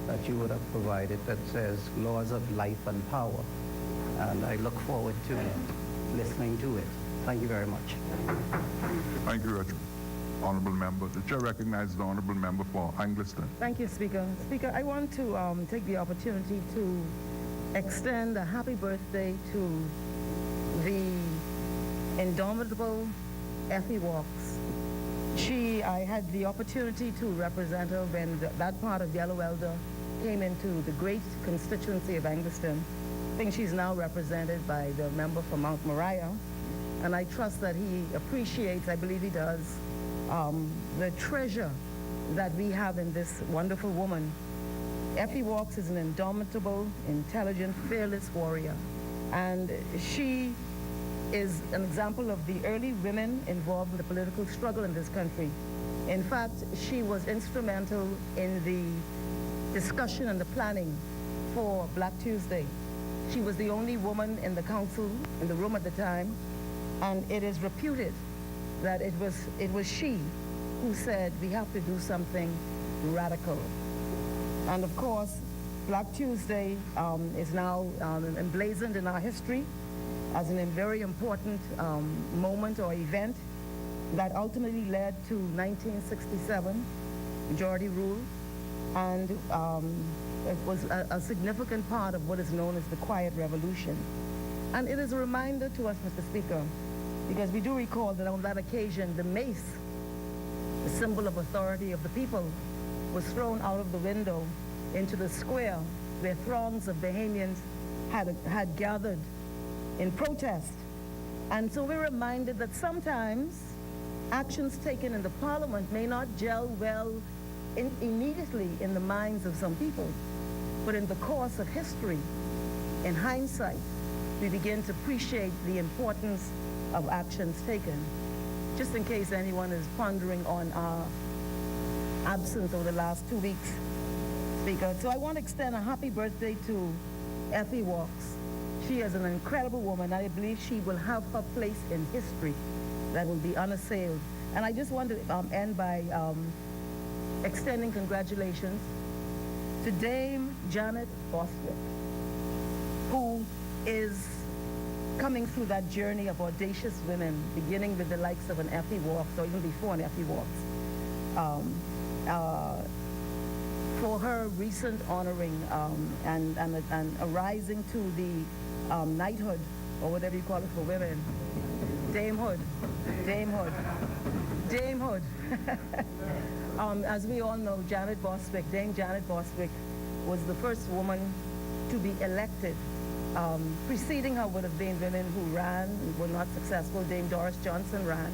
that you would have provided that says Laws of Life and Power. And I look forward to listening to it. Thank you very much. Thank you, Honorable Member. The chair recognizes the Honorable Member for Angliston. Thank you, Speaker. Speaker, I want to take the opportunity to extend a happy birthday to the indomitable Effie Walks. I had the opportunity to represent her when that part of Yellow Elder came into the great constituency of Angliston. I think she's now represented by the member for Mount Moriah, and I trust that he appreciates, I believe he does, the treasure that we have in this wonderful woman. Effie Walks is an indomitable, intelligent, fearless warrior, and she is an example of the early women involved in the political struggle in this country. In fact, she was instrumental in the discussion and the planning for Black Tuesday. She was the only woman in the council, in the room at the time, and it is reputed that it was she who said, we have to do something radical. And of course, Black Tuesday is now emblazoned in our history as a very important moment or event that ultimately led to 1967 majority rule, and it was a significant part of what is known as the Quiet Revolution. And it is a reminder to us, Mr. Speaker, because we do recall that on that occasion, the mace, the symbol of authority of the people, was thrown out of the window into the square where throngs of Bahamians had gathered in protest. And so we're reminded that sometimes actions taken in the Parliament may not gel well immediately in the minds of some people, but in the course of history, in hindsight, we begin to appreciate the importance of actions taken. Just in case anyone is pondering on our absence over the last 2 weeks, Speaker. So I want to extend a happy birthday to Effie Walks. She is an incredible woman. I believe she will have her place in history that will be unassailed. And I just want to end by extending congratulations to Dame Janet Bostwick, who is coming through that journey of audacious women, beginning with the likes of an Effie Walks, or even before an Effie Walks, for her recent honoring and arising to the knighthood, or whatever you call it for women, damehood. As we all know, Dame Janet Bostwick was the first woman to be elected. Preceding her would have been women who ran and were not successful. Dame Doris Johnson ran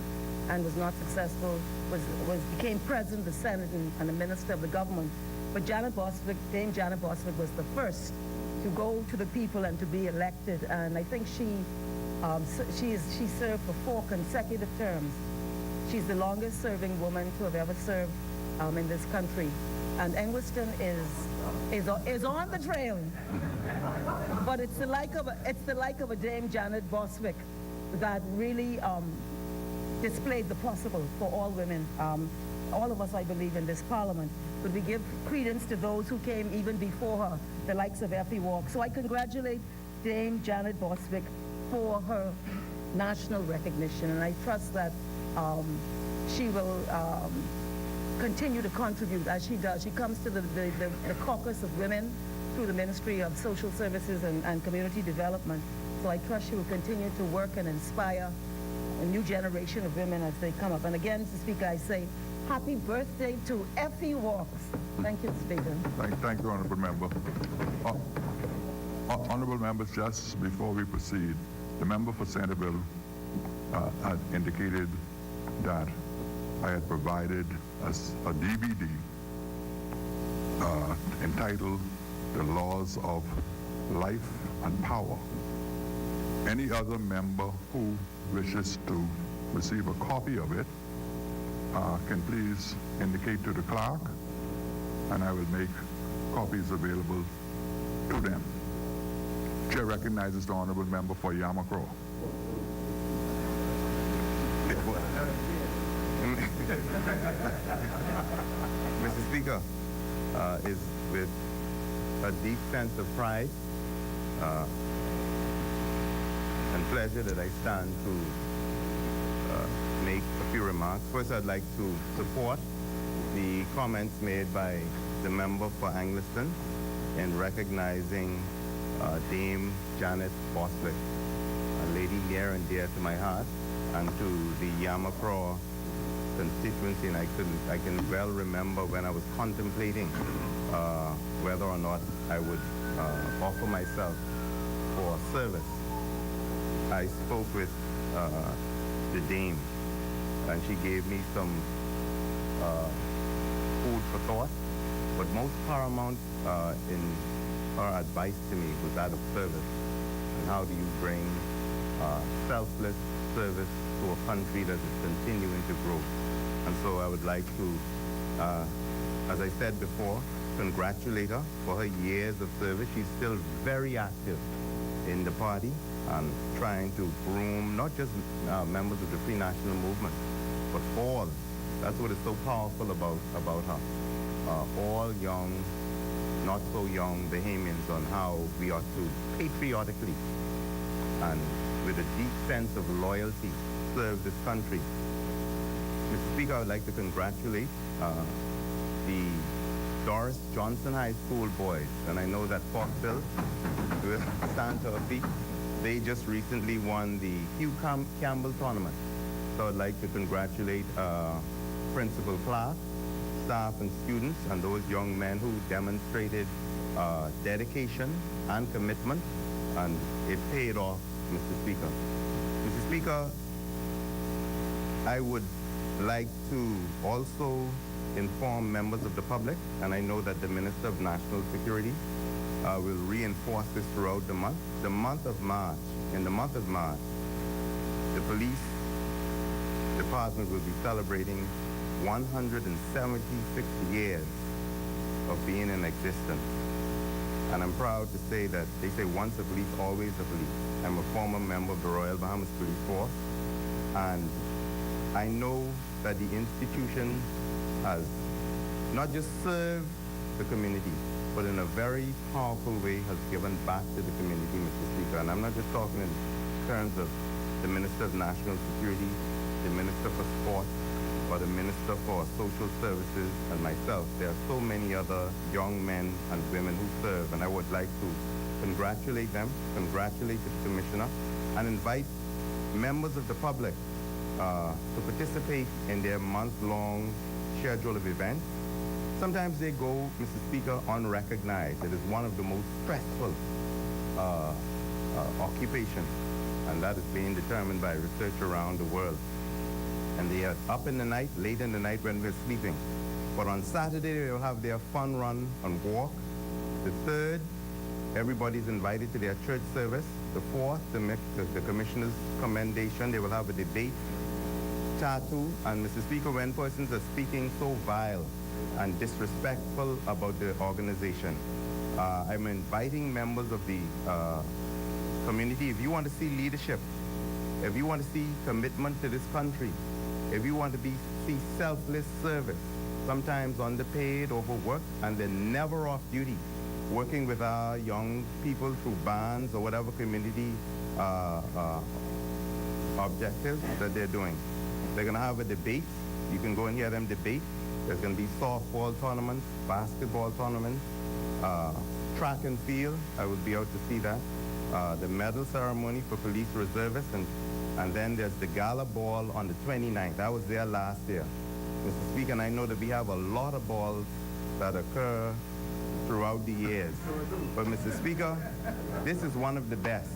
and was not successful, became president of the Senate and a minister of the government. But Dame Janet Bostwick was the first to go to the people and to be elected. And I think she served for 4 consecutive terms. She's the longest serving woman to have ever served in this country. And Engliston is on the trail. But it's the like of a Dame Janet Bostwick that really displayed the possible for all women. All of us, I believe, in this Parliament. But we give credence to those who came even before her, the likes of Effie Walks. So I congratulate Dame Janet Bostwick for her national recognition, and I trust that she will continue to contribute as she does. She comes to the caucus of women through the Ministry of Social Services and Community Development. So I trust she will continue to work and inspire a new generation of women as they come up. And again, Mr. Speaker, I say happy birthday to Effie Walks. Thank you, Speaker. Thank you, Honorable Member. Honorable members, just before we proceed, the member for Centerville had indicated that I had provided us a DVD entitled The Laws of Life and Power. Any other member who wishes to receive a copy of it can please indicate to the clerk, and I will make copies available to them. Chair recognizes the honorable member for Yamakro. Mr. Speaker, is with a deep sense of pride and pleasure that I stand to make a few remarks. First, I'd like to support the comments made by the member for Angliston in recognizing Dame Janet Bostwick, a lady near and dear to my heart, and to the Yamakro constituency. And I can well remember when I was contemplating whether or not I would offer myself for service. I spoke with the Dame, and she gave me some food for thought. But most paramount in her advice to me was that of service. And how do you bring selfless service to a country that is continuing to grow? And so I would like to, as I said before, congratulate her for her years of service. She's still very active in the party and trying to groom not just members of the Free National Movement, but all. That's what is so powerful about her. All young, not so young Bahamians on how we ought to patriotically and with a deep sense of loyalty serve this country. Mr. Speaker, I would like to congratulate the Doris Johnson High School boys, and I know that Parkville will stand to her feet. They just recently won the Hugh Campbell tournament. So I'd like to congratulate Principal Clark, staff and students, and those young men who demonstrated dedication and commitment, and it paid off, Mr. Speaker. Mr. Speaker, I would like to also inform members of the public, and I know that the Minister of National Security will reinforce this throughout the month. In the month of March, the police department will be celebrating 176 years of being in existence. And I'm proud to say that they say once a police, always a police. I'm a former member of the Royal Bahamas Police Force, and I know that the institution has not just served the community, but in a very powerful way has given back to the community, Mr. Speaker. And I'm not just talking in terms of the Minister of National Security, the Minister for Sport, or the Minister for Social Services, and myself. There are so many other young men and women who serve, and I would like to congratulate them, congratulate the Commissioner, and invite members of the public to participate in their month-long schedule of events. Sometimes they go, Mr. Speaker, unrecognized. It is one of the most stressful occupations, and that is being determined by research around the world. And they are up in the night, late in the night when we're sleeping. But on Saturday, they will have their fun run and walk. The third, everybody's invited to their church service. The fourth, the Commissioner's commendation. They will have a debate, tattoo, and Mr. Speaker, when persons are speaking so vile and disrespectful about the organization, I'm inviting members of the community, if you want to see leadership, if you want to see commitment to this country, if you want to see selfless service, sometimes underpaid, overworked, and they're never off duty, working with our young people through bands or whatever community objectives that they're doing. They're going to have a debate. You can go and hear them debate. There's going to be softball tournaments, basketball tournaments, track and field. I will be out to see that. The medal ceremony for police reservists, and then there's the gala ball on the 29th. I was there last year. Mr. Speaker, and I know that we have a lot of balls that occur throughout the years. But Mr. Speaker, this is one of the best.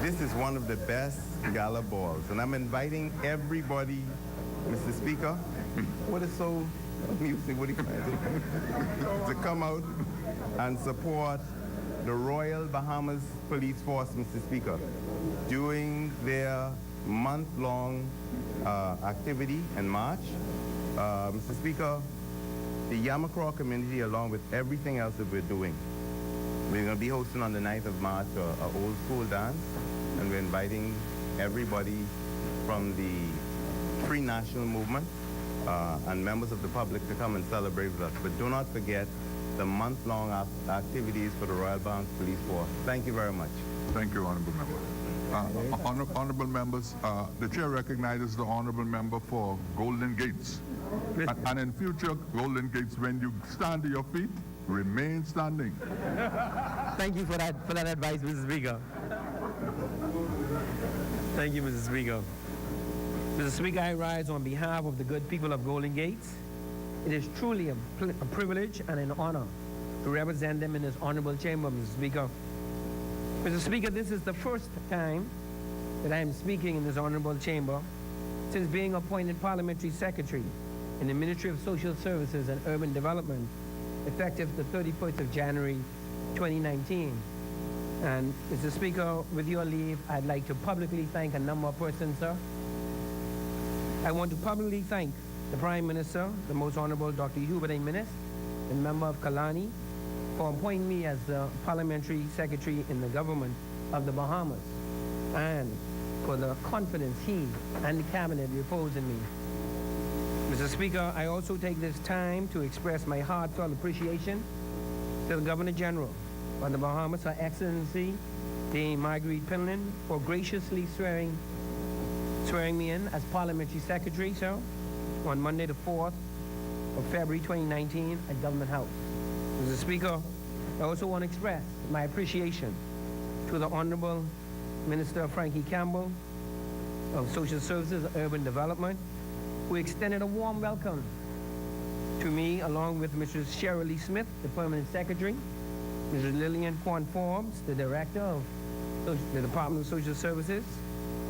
This is one of the best gala balls. And I'm inviting everybody, Mr. Speaker, what is so amusing, what do you to come out and support the Royal Bahamas Police Force, Mr. Speaker, during their month-long activity in March. Mr. Speaker, the Yamacraw community, along with everything else that we're doing, we're going to be hosting on the 9th of March an old school dance, and we're inviting everybody from the Free National Movement and members of the public to come and celebrate with us. But do not forget the month-long activities for the Royal Bahamas Police Force. Thank you very much. Thank you, Honorable Member. Honorable members, the chair recognizes the Honorable Member for Golden Gates. And in future Golden Gates, when you stand to your feet, remain standing. Thank you for that advice, Mrs. Speaker. Thank you, Mrs. Speaker. Mr. Speaker, I rise on behalf of the good people of Golden Gates. It is truly a privilege and an honor to represent them in this honorable chamber, Mr. Speaker. Mr. Speaker, this is the first time that I am speaking in this honorable chamber since being appointed Parliamentary Secretary in the Ministry of Social Services and Urban Development, effective the 31st of January, 2019. And Mr. Speaker, with your leave, I'd like to publicly thank a number of persons, sir. I want to publicly thank the Prime Minister, the Most Honorable Dr. Hubert A. Minnis, the member of Kalani, for appointing me as the Parliamentary Secretary in the government of the Bahamas, and for the confidence he and the Cabinet repose in me. Mr. Speaker, I also take this time to express my heartfelt appreciation to the Governor General of the Bahamas, Her Excellency Dame Marguerite Pinlan, for graciously swearing me in as Parliamentary Secretary, sir, on Monday the 4th of February 2019 at Government House. Mr. Speaker, I also want to express my appreciation to the Honorable Minister Frankie Campbell of Social Services and Urban Development, who extended a warm welcome to me, along with Mrs. Cheryl Lee Smith, the Permanent Secretary, Mrs. Lillian Quan Forbes, the Director of the Department of Social Services,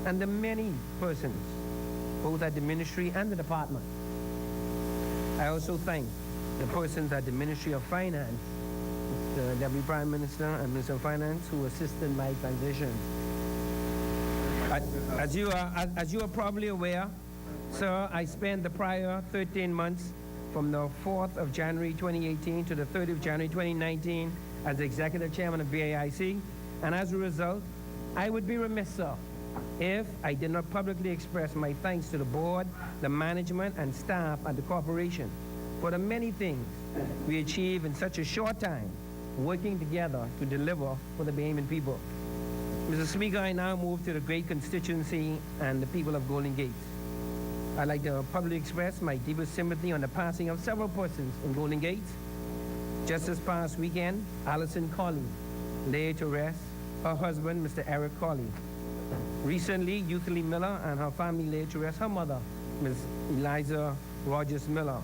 and the many persons both at the ministry and the department. I also thank the persons at the Ministry of Finance, the Deputy Prime Minister and Minister of Finance, who assisted my transition. As you are probably aware, sir, I spent the prior 13 months from the 4th of January 2018 to the 30th of January 2019 as Executive Chairman of BAIC, and as a result, I would be remiss, sir, if I did not publicly express my thanks to the board, the management, and staff at the corporation for the many things we achieved in such a short time, working together to deliver for the Bahamian people. Mr. Speaker, I now move to the great constituency and the people of Golden Gates. I'd like to publicly express my deepest sympathy on the passing of several persons in Golden Gates. Just this past weekend, Allison Colley lay to rest her husband, Mr. Eric Colley. Recently, Euthlie Miller and her family laid to rest her mother, Ms. Eliza Rogers Miller,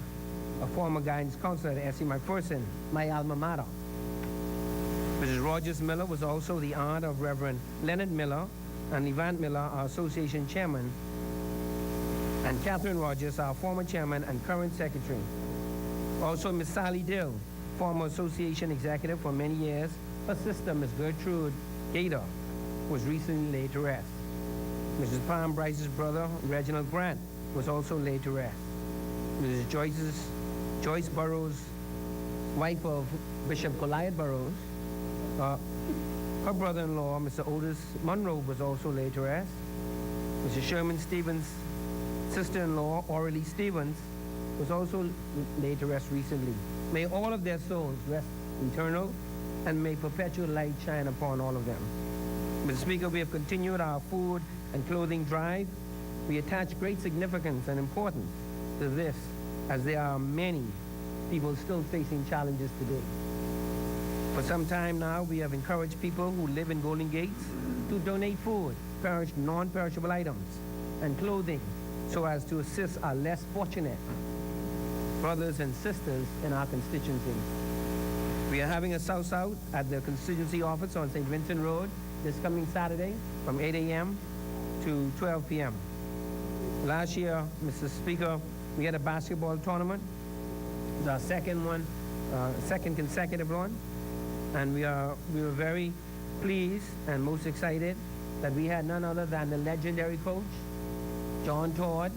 a former guidance counselor at S.C. McPherson, my alma mater. Mrs. Rogers Miller was also the aunt of Reverend Leonard Miller and Levant Miller, our association chairman, and Catherine Rogers, our former chairman and current secretary. Also, Ms. Sally Dill, former association executive for many years. Her sister, Ms. Gertrude Gator, was recently laid to rest. Mrs. Palm Bryce's brother, Reginald Grant, was also laid to rest. Mrs. Joyce Burrows, wife of Bishop Goliath Burrows, her brother-in-law, Mr. Otis Monroe, was also laid to rest. Mrs. Sherman Stevens' sister-in-law, Aurelie Stevens, was also laid to rest recently. May all of their souls rest eternal, and may perpetual light shine upon all of them. Mr. Speaker, we have continued our food and clothing drive. We attach great significance and importance to this, as there are many people still facing challenges today. For some time now, we have encouraged people who live in Golden Gates to donate food, non-perishable items, and clothing so as to assist our less fortunate brothers and sisters in our constituency. We are having a South-South at the constituency office on St. Vincent Road this coming Saturday from 8 a.m. to 12 p.m. Last year, Mr. Speaker, we had a basketball tournament. It's our second consecutive one. And we were very pleased and most excited that we had none other than the legendary coach, John Todd,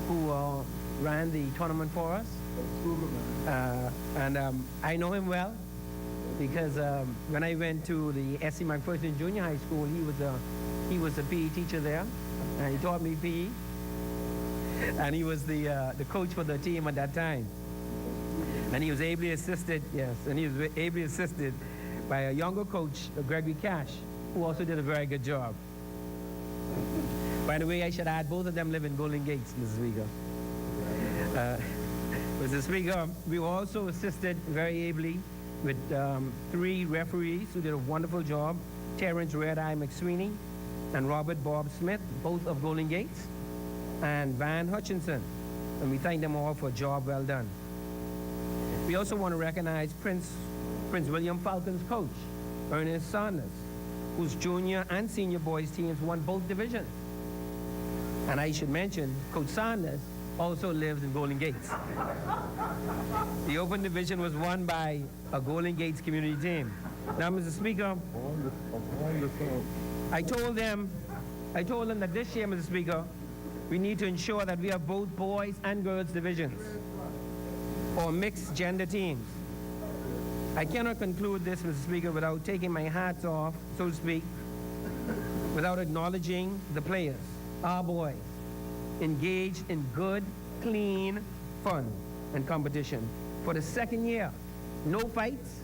who ran the tournament for us. I know him well because when I went to the S.C. McPherson Junior High School, he was a PE teacher there, and he taught me PE. And he was the coach for the team at that time. And he was ably assisted, by a younger coach, Gregory Cash, who also did a very good job. By the way, I should add, both of them live in Golden Gates, Mr. Speaker. Mr. Speaker, we were also assisted very ably with 3 referees who did a wonderful job, Terrence Red Eye McSweeney and Robert Bob Smith, both of Golden Gates, and Van Hutchinson. And we thank them all for a job well done. We also want to recognize Prince William Falcon's coach, Ernest Saunders, whose junior and senior boys teams won both divisions. And I should mention, Coach Saunders also lives in Golden Gates. The Open Division was won by a Golden Gates community team. Now, Mr. Speaker, I told them that this year, Mr. Speaker, we need to ensure that we have both boys and girls divisions, or mixed gender teams. I cannot conclude this, Mr. Speaker, without taking my hats off, so to speak, without acknowledging the players, our boys, engaged in good, clean fun and competition. For the second year, no fights,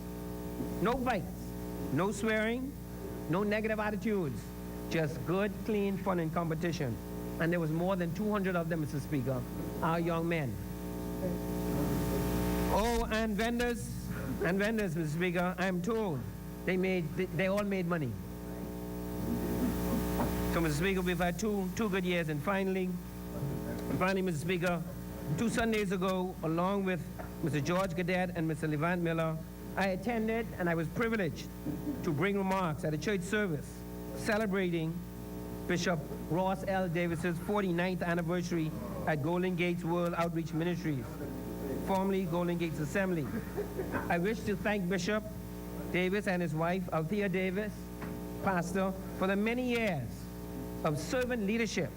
no swearing, no negative attitudes, just good, clean fun and competition. And there was more than 200 of them, Mr. Speaker, our young men. Oh, and vendors, Mr. Speaker, I'm told they all made money. So, Mr. Speaker, we've had two good years, and finally, Mr. Speaker, 2 Sundays ago, along with Mr. George Gadet and Mr. Levant Miller, I attended and I was privileged to bring remarks at a church service celebrating Bishop Ross L. Davis's 49th anniversary at Golden Gates World Outreach Ministries, formerly Golden Gates Assembly. I wish to thank Bishop Davis and his wife, Althea Davis, pastor, for the many years of servant leadership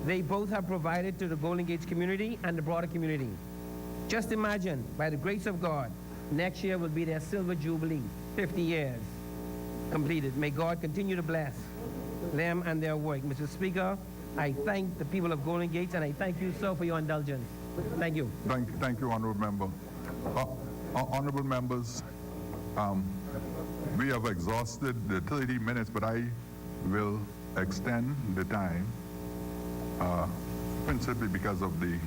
they both have provided to the Golden Gates community and the broader community. Just imagine, by the grace of God, next year will be their silver jubilee, 50 years completed. May God continue to bless them and their work. Mr. Speaker, I thank the people of Golden Gates, and I thank you, sir, for your indulgence. Thank you. Thank you, Honorable Member. Honorable members, we have exhausted the 30 minutes, but I will extend the time principally because of the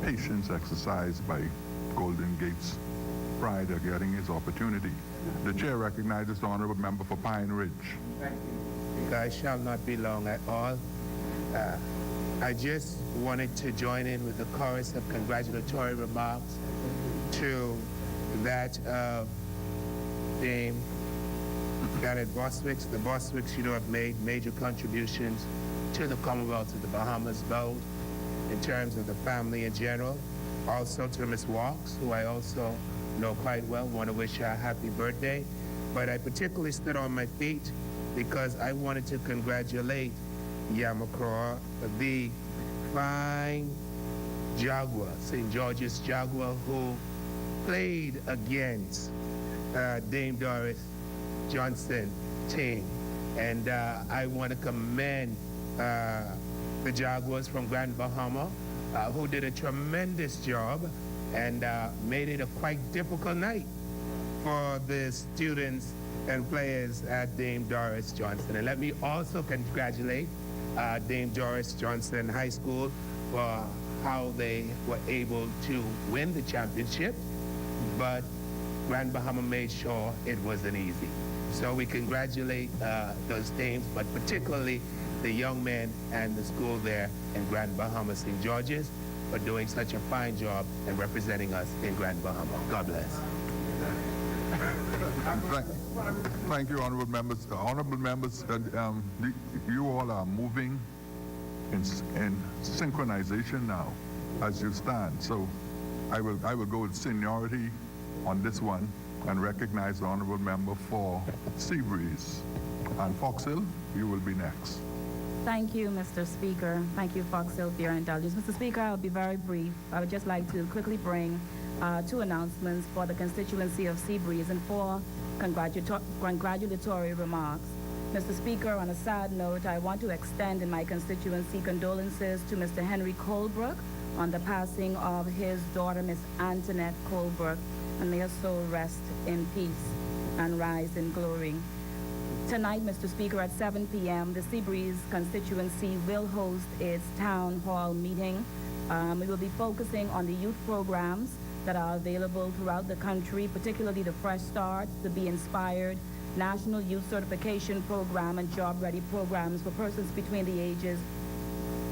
patience exercised by Golden Gates prior to getting his opportunity. The chair recognizes the Honorable Member for Pine Ridge. Thank you. I shall not be long at all. I just wanted to join in with the chorus of congratulatory remarks to that of Dame Janet Bostwick. The Bostwicks, have made major contributions to the Commonwealth of the Bahamas, both in terms of the family in general. Also to Ms. Walks, who I also know quite well, want to wish her a happy birthday. But I particularly stood on my feet because I wanted to congratulate Yamakroa, the fine Jaguar, St. George's Jaguar, who played against Dame Doris Johnson team. And I want to commend the Jaguars from Grand Bahama, who did a tremendous job and made it a quite difficult night for the students and players at Dame Doris Johnson. And let me also congratulate Dame Doris Johnson High School for how they were able to win the championship, but Grand Bahama made sure it wasn't easy. So we congratulate those teams, but particularly the young men and the school there in Grand Bahama St. George's for doing such a fine job and representing us in Grand Bahama. God bless. Thank you, honorable members. Honorable members, you all are moving in synchronization now as you stand. So I will go with seniority on this one and recognize the honorable member for Seabreeze. And Fox Hill, you will be next. Thank you, Mr. Speaker. Thank you, Fox Hill, for your indulgence. Mr. Speaker, I'll be very brief. I would just like to quickly bring two announcements for the constituency of Seabreeze and four congratulatory remarks. Mr. Speaker, on a sad note, I want to extend in my constituency condolences to Mr. Henry Colebrook on the passing of his daughter, Miss Antoinette Colebrook, and may her soul rest in peace and rise in glory. Tonight, Mr. Speaker, at 7 p.m., the Seabreeze constituency will host its town hall meeting. We will be focusing on the youth programs that are available throughout the country, particularly the Fresh Start, the Be Inspired, National Youth Certification Program, and Job Ready programs for persons between the ages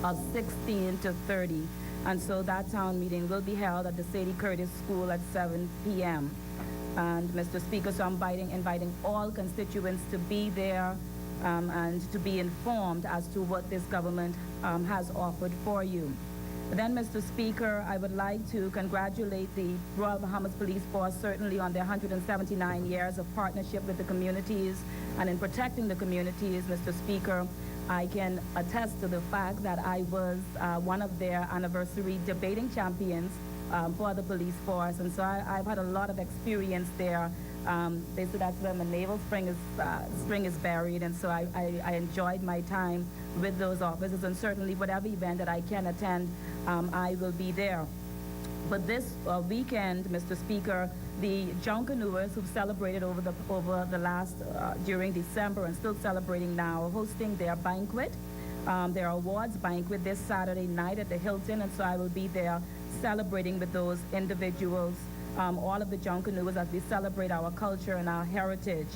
of 16 to 30. And so that town meeting will be held at the Sadie Curtis School at 7 p.m. And Mr. Speaker, so I'm inviting all constituents to be there and to be informed as to what this government has offered for you. Then, Mr. Speaker, I would like to congratulate the Royal Bahamas Police Force certainly on their 179 years of partnership with the communities and in protecting the communities. Mr. Speaker, I can attest to the fact that I was one of their anniversary debating champions for the police force, and so I've had a lot of experience there. They say that's where my naval string is buried, and so I enjoyed my time with those officers, and certainly whatever event that I can attend, I will be there. But this weekend, Mr. Speaker, the Junkanouers who've celebrated over the last during December and still celebrating now, are hosting their banquet, their awards banquet this Saturday night at the Hilton, and so I will be there celebrating with those individuals, all of the Junkanouers, as we celebrate our culture and our heritage.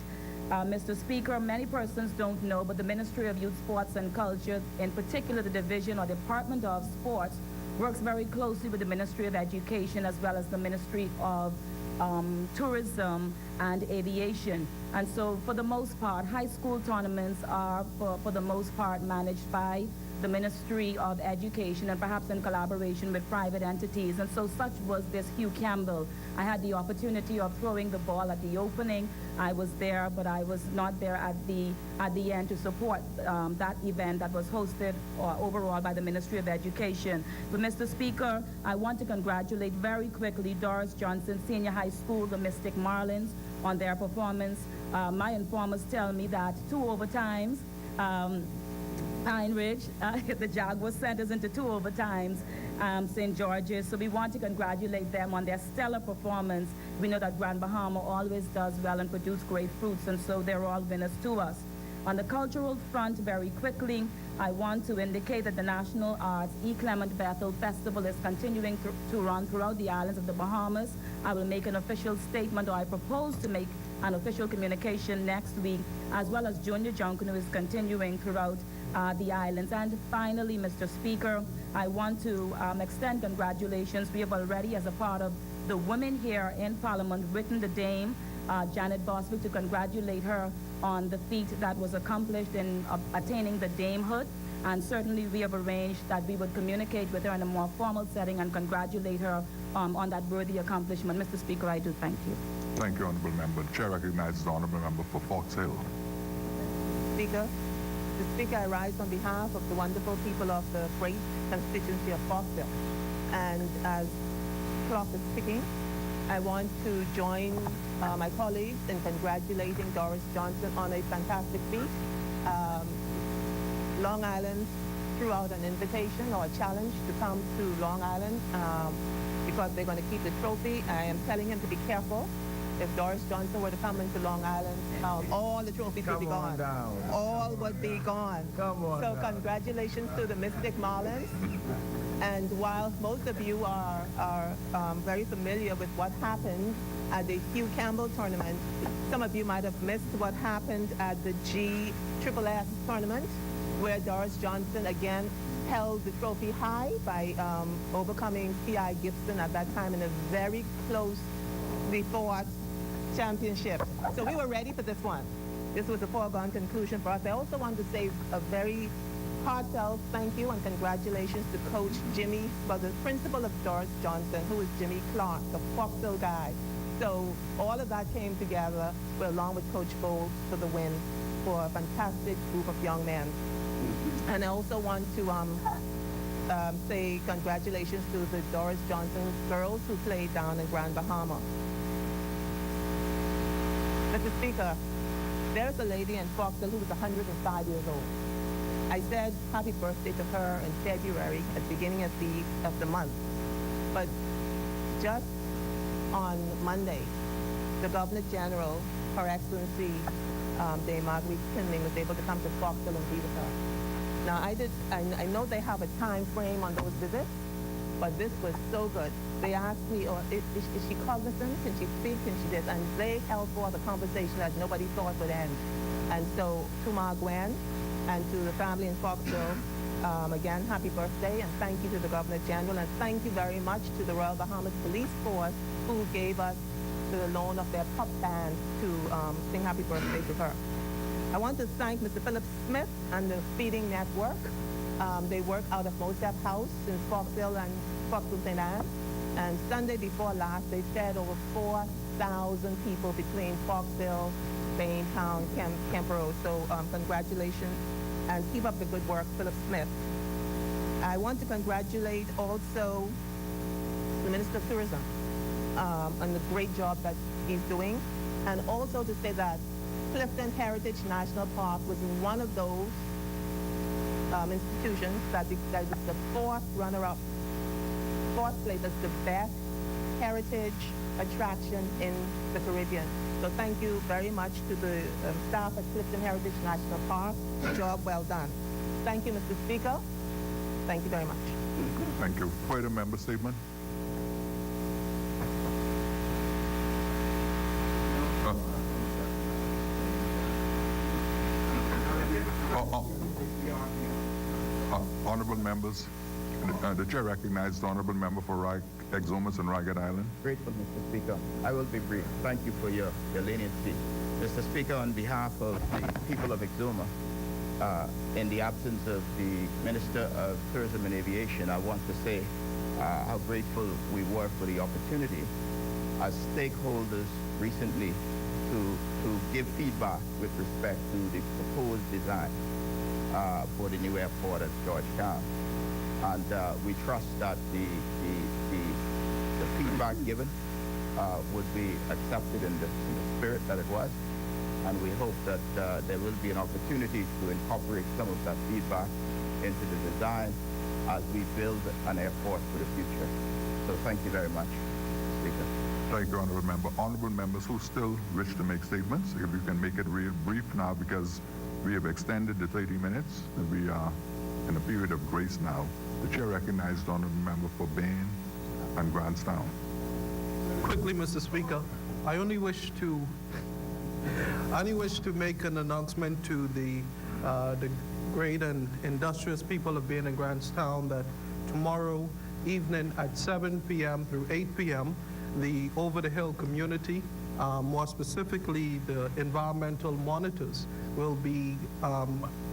Mr. Speaker, many persons don't know, but the Ministry of Youth, Sports and Culture, in particular the Division or Department of Sports, works very closely with the Ministry of Education as well as the Ministry of tourism, and aviation. And so for the most part, high school tournaments are for the most part managed by the Ministry of Education and perhaps in collaboration with private entities. And so such was this Hugh Campbell. I had the opportunity of throwing the ball at the opening. I was there, but I was not there at the end to support that event that was hosted overall by the Ministry of Education. But Mr. Speaker, I want to congratulate very quickly Doris Johnson Senior High School, the Mystic Marlins, on their performance. My informers tell me that 2 overtimes, Heinrich, the Jaguars sent us into 2 overtimes, St. George's. So we want to congratulate them on their stellar performance. We know that Grand Bahama always does well and produce great fruits, and so they're all winners to us. On the cultural front, very quickly, I want to indicate that the National Arts E. Clement Bethel Festival is continuing to run throughout the islands of the Bahamas. I will make an official statement, or I propose to make an official communication next week, as well as Junior Junction, who is continuing throughout the islands. And finally, Mr. Speaker, I want to extend congratulations. We have already, as a part of the women here in Parliament, written the Dame, Janet Boswick, to congratulate her on the feat that was accomplished in attaining the damehood. And certainly we have arranged that we would communicate with her in a more formal setting and congratulate her on that worthy accomplishment. Mr. Speaker, I do thank you. Thank you, Honorable Member. The Chair recognizes the Honorable Member for Fox Hill. Speaker, Mr. Speaker, I rise on behalf of the wonderful people of the great constituency of Fox Hill. And as clock is ticking, I want to join my colleagues in congratulating Doris Johnson on a fantastic feat. Long Island threw out an invitation or a challenge to come to Long Island because they're going to keep the trophy. I am telling him to be careful. If Doris Johnson were to come into Long Island, all the trophies would be gone. All would be gone. So congratulations to the Mystic Marlins. And while most of you are very familiar with what happened at the Hugh Campbell tournament, some of you might have missed what happened at the GSSS tournament, where Doris Johnson again held the trophy high by overcoming P.I. Gibson at that time in a very closely fought championship. So we were ready for this one. This was a foregone conclusion for us. I also want to say a very heartfelt thank you and congratulations to Coach Jimmy, well, the principal of Doris Johnson, who is Jimmy Clark, the Foxville guy. So all of that came together along with Coach Bowles for the win for a fantastic group of young men. And I also want to say congratulations to the Doris Johnson girls who played down in Grand Bahama. Mr. Speaker, there's a lady in Foxville who was 105 years old. I said happy birthday to her in February at the beginning of the month. But just on Monday, the Governor General, Her Excellency Dame Marguerite Kinling, was able to come to Foxville and be with her. Now I know they have a time frame on those visits, but this was so good. They asked me, is she cognizant? Can she speak? Can she this? And they held forth a conversation that nobody thought would end. And so to Ma Gwen and to the family in Foxville, again, happy birthday, and thank you to the Governor General, and thank you very much to the Royal Bahamas Police Force, who gave us the loan of their pop band to sing happy birthday to her. I want to thank Mr. Philip Smith and the Feeding Network. They work out of Mosep House in Foxville and Foxville St. Anne. And Sunday before last, they fed over 4,000 people between Foxville, Baintown, Kemper. So congratulations, and keep up the good work, Philip Smith. I want to congratulate also the Minister of Tourism on the great job that he's doing, and also to say that Clifton Heritage National Park was one of those institutions that is the fourth runner-up, fourth place as the best heritage attraction in the Caribbean. So thank you very much to the staff at Clifton Heritage National Park. Job well done. Thank you, Mr. Speaker. Thank you very much. Thank you. Further member statement? Honorable members, the chair recognizes the honorable member for Exumas and Ragged Island. Grateful, Mr. Speaker. I will be brief. Thank you for your leniency. Mr. Speaker, on behalf of the people of Exuma, in the absence of the Minister of Tourism and Aviation, I want to say how grateful we were for the opportunity as stakeholders recently to give feedback with respect to the proposed design for the new airport at Georgetown. And we trust that the feedback given would be accepted in the spirit that it was. And we hope that there will be an opportunity to incorporate some of that feedback into the design as we build an airport for the future. So thank you very much, Speaker. Thank you, Honorable Member. Honorable members who still wish to make statements, if you can make it real brief now, because we have extended the 30 minutes and we are in a period of grace now. The chair recognizes the Honorable Member for Bain and Grantstown. Quickly, Mr. Speaker, I only wish to make an announcement to the great and industrious people of Bain and Grantstown that tomorrow evening at 7 p.m. through 8 p.m., the over-the-hill community, more specifically the environmental monitors, will be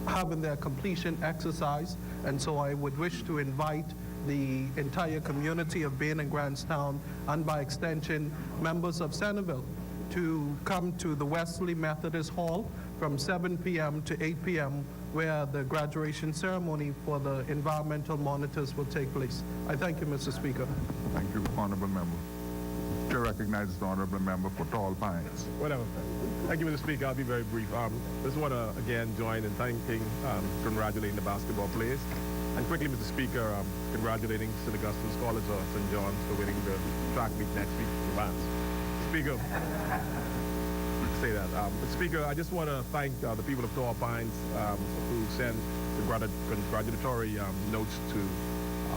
having their completion exercise. And so I would wish to invite the entire community of Bain and Grantstown, and by extension, members of Centerville, to come to the Wesley Methodist Hall from 7 p.m. to 8 p.m., where the graduation ceremony for the environmental monitors will take place. I thank you, Mr. Speaker. Thank you, Honorable Member. Chair recognizes the Honorable Member for Tall Pines. Whatever. Thank you, Mr. Speaker. I'll be very brief. Just want to again join in thanking, congratulating the basketball players. And quickly, Mr. Speaker, congratulating St. Augustine's College of St. John's for winning the track meet next week in advance. Speaker, say that. Speaker, I just want to thank the people of Tall Pines who sent the congratulatory notes to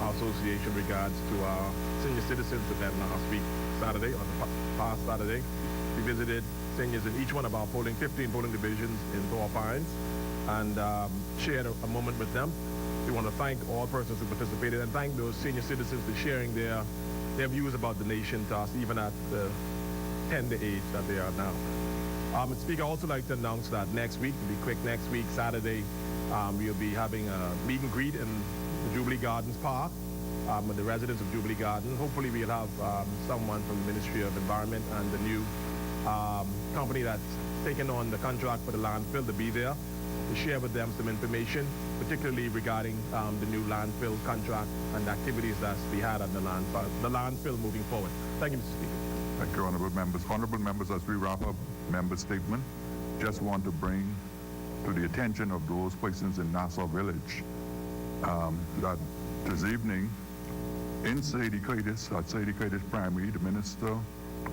our association regards to our senior citizens event last week, Saturday, on the past Saturday. We visited seniors in each one of our 15 polling divisions in Tall Pines and shared a moment with them. We want to thank all persons who participated and thank those senior citizens for sharing their views about the nation to us, even at the tender age that they are now. Speaker, I'd also like to announce that next week, to be quick, next week, Saturday, we'll be having a meet and greet in the Jubilee Gardens Park with the residents of Jubilee Garden. Hopefully we'll have someone from the Ministry of Environment and the new company that's taken on the contract for the landfill to be there to share with them some information, particularly regarding the new landfill contract and the activities that's to be had at the landfill moving forward. Thank you, Mr. Speaker. Thank you, Honorable Members. Honorable Members, as we wrap up member statement, just want to bring to the attention of those persons in Nassau Village that this evening in Sadie Curtis, at Sadie Curtis Primary, the Minister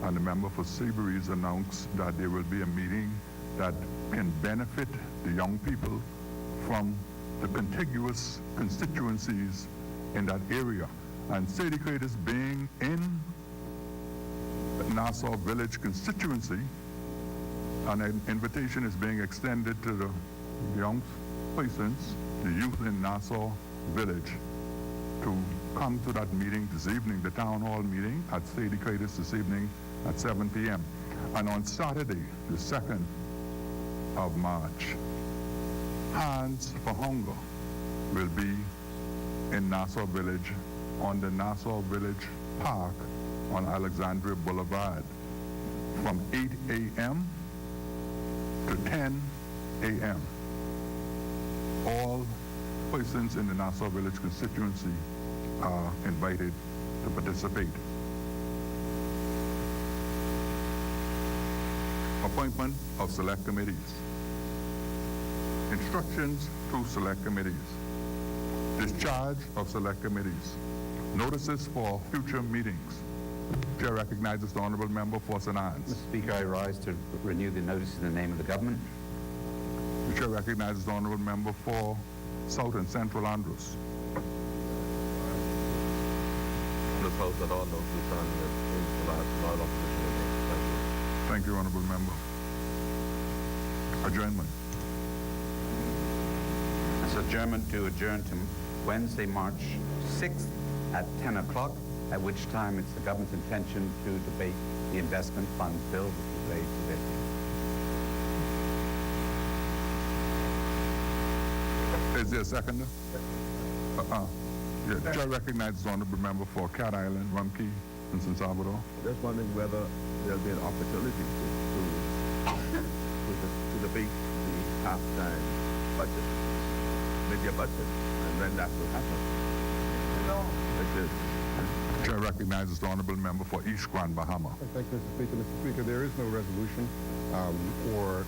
and the member for Seabury's announced that there will be a meeting that can benefit the young people from the contiguous constituencies in that area. And Sadie Curtis being in Nassau Village constituency, an invitation is being extended to the young persons, the youth in Nassau Village, to come to that meeting this evening, the town hall meeting at Sadie Curtis this evening at 7 p.m. And on Saturday, the 2nd of March, Hands for Hunger will be in Nassau Village on the Nassau Village Park on Alexandria Boulevard from 8 a.m. to 10 a.m. All persons in the Nassau Village constituency are invited to participate. Appointment of select committees. Instructions to select committees. Discharge of select committees. Notices for future meetings. Chair recognizes the Honorable Member for St. Anne's. Mr. Speaker, I rise to renew the notice in the name of the government. The Chair recognizes the Honorable Member for South and Central Andros. That all notices and all opposition. Thank you, Honorable Member. Adjournment. This adjournment to adjourn to Wednesday, March 6th at 10 o'clock at which time it's the government's intention to debate the investment funds bill, which is laid today. Is there a seconder? Yeah, Chair recognizes the honorable member for Cat Island, Rumkey, and San Salvador. Just wondering whether there'll be an opportunity to debate the halftime budget, mid-year budget, and when that will happen. Chair recognizes the honorable member for East Grand Bahama. Thank you, Mr. Speaker. Mr. Speaker, there is no resolution for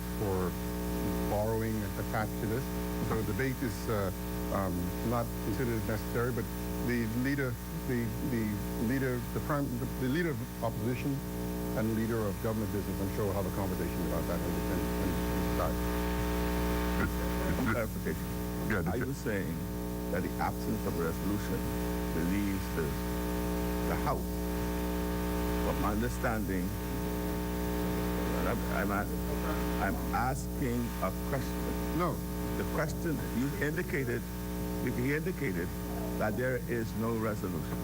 borrowing attached to this. So the debate is not considered necessary, but the leader of opposition and leader of government business, I'm sure, will have a conversation about that when we start. Clarification. Yeah, Are you saying that the absence of a resolution relieves the House from understanding? I'm asking a question. No. The question he indicated that there is no resolution,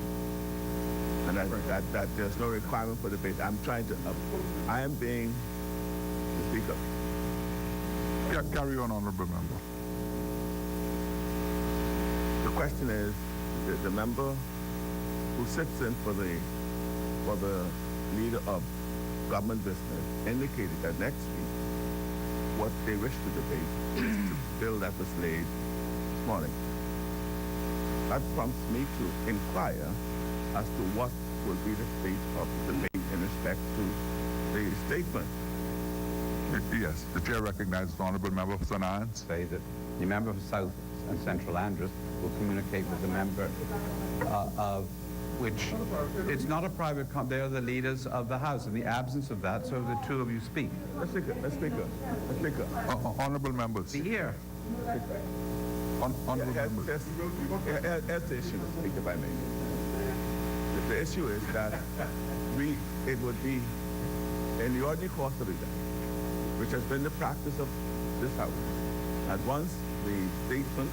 and that there's no requirement for debate. I am being the speaker. Yeah, carry on, honorable member. The question is, the member who sits in for the leader of government business indicated that next week what they wish to debate is the bill that was laid this morning. That prompts me to inquire as to what will be the state of the debate in respect to the statement. Yes, the chair recognizes the honorable member for St. Anne's. Say that the member for South and Central Andros will communicate with the member of which it's not a private they are the leaders of the House. In the absence of that, so the two of you speak. Let's speaker. Honorable members. Be here. Honorable members. Here's the issue, Speaker, if I may. The issue is that it would be in the ordinary course of events, which has been the practice of this House, that once the statement,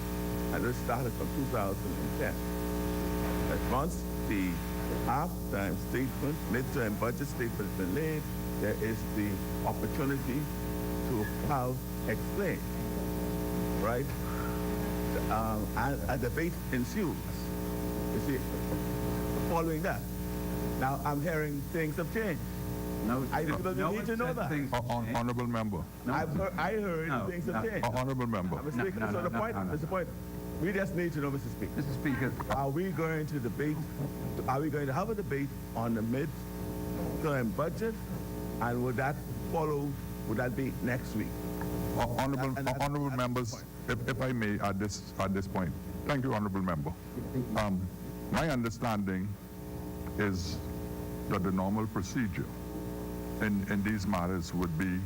and this started from 2010, that once the half-time statement, midterm budget statement has been laid, there is the opportunity to have explain, right? And a debate ensues. You see, following that. Now I'm hearing things have changed. No, I need to know that. Honorable member. I heard things have changed. Honorable member. Mr. Point, we just need to know, Mr. Speaker. Mr. Speaker. Are we going to have a debate on the mid-term budget? And would that be next week? Honorable members, if I may, at this point. Thank you, honorable member. My understanding is that the normal procedure in these matters would be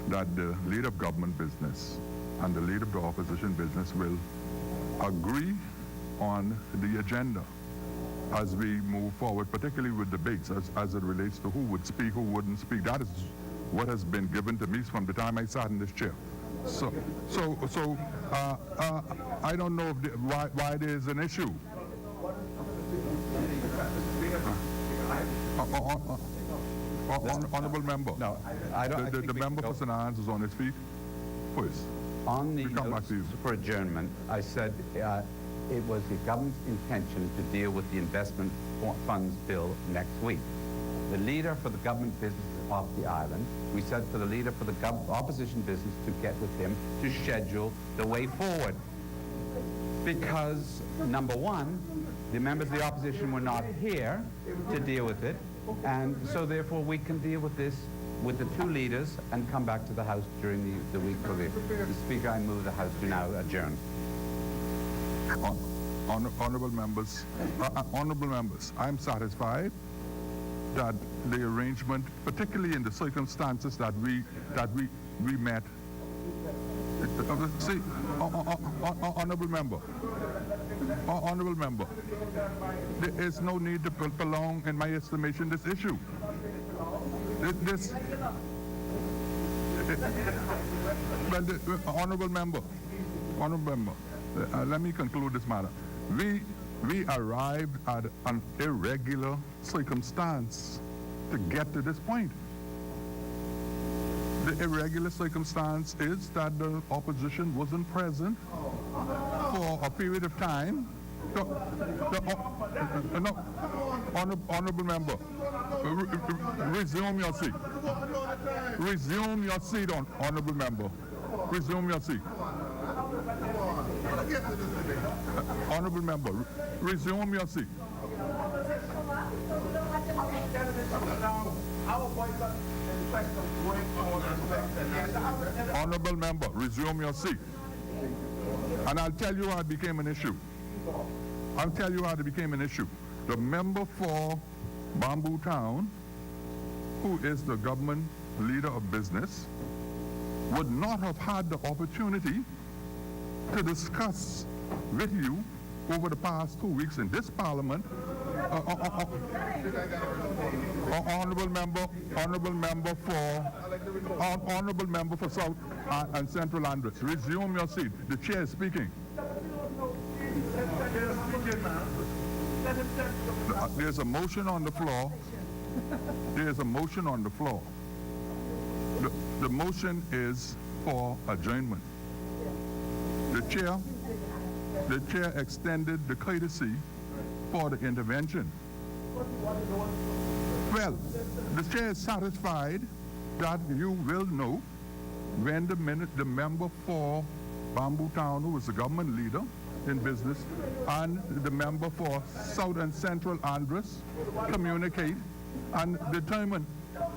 that the leader of government business and the leader of the opposition business will agree on the agenda as we move forward, particularly with debates as it relates to who would speak, who wouldn't speak. That is what has been given to me from the time I sat in this chair. So I don't know why there is an issue. Honorable member. No, I don't. The member for St. Anne's is on his feet. Please. On the notice for adjournment, I said it was the government's intention to deal with the investment funds bill next week. The leader for the government business of the island, we said for the leader for the opposition business to get with him to schedule the way forward. Because, number one, the members of the opposition were not here to deal with it, and so therefore we can deal with this with the two leaders and come back to the House during the week of it. Mr. Speaker, I move the House to now adjourn. Honorable members, I'm satisfied that the arrangement, particularly in the circumstances that we met. See, honorable member, there is no need to prolong, in my estimation, this issue. Honorable member, let me conclude this matter. We We arrived at an irregular circumstance to get to this point. The irregular circumstance is that the opposition wasn't present for a period of time. Honorable member, resume your seat. Resume your seat, honorable member. Resume your seat. Honorable member, resume your seat. Honorable member, resume your seat. And I'll tell you how it became an issue. I'll tell you how it became an issue. The member for Bamboo Town, who is the government leader of business, would not have had the opportunity to discuss with you over the past 2 weeks in this Parliament. Honorable member for South and Central Andres, resume your seat. The chair is speaking. There's a motion on the floor. There's a motion on the floor. The motion is for adjournment. The chair extended the courtesy for the intervention. Well, the chair is satisfied that you will know when the member for Bamboo Town, who is the government leader in business, and the member for South and Central Andres communicate and determine.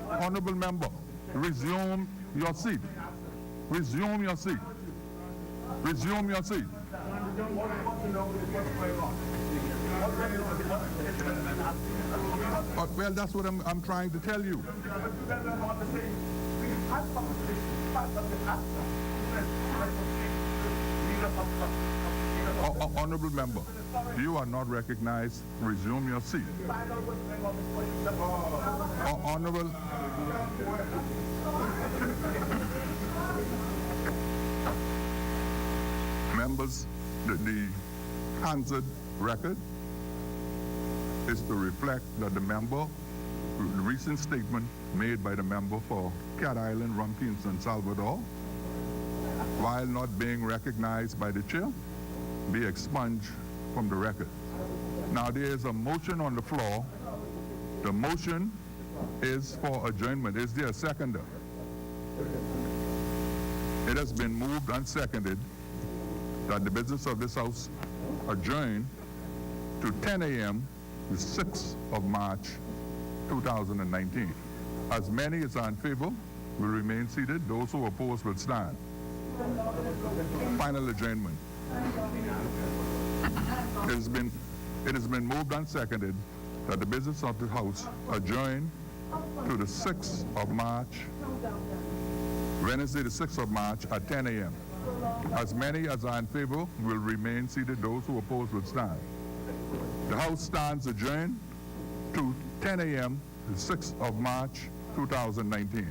Honorable member, resume your seat. Resume your seat. Resume your seat. Well, that's what I'm trying to tell you. Honorable member, you are not recognized. Resume your seat. Honorable. Members, the answered record is to reflect that the recent statement made by the member for Cat Island, Rumpkins, and Salvador, while not being recognized by the chair, be expunged from the record. Now there is a motion on the floor. The motion is for adjournment. Is there a seconder? It has been moved and seconded that the business of this House adjourn to 10 a.m. the 6th of March, 2019. As many as are in favor will remain seated. Those who oppose will stand. Final adjournment. It has been moved and seconded that the business of the House adjourn to the 6th of March, Wednesday the 6th of March at 10 a.m. As many as are in favor will remain seated. Those who oppose will stand. The House stands adjourned to 10 a.m. the 6th of March, 2019.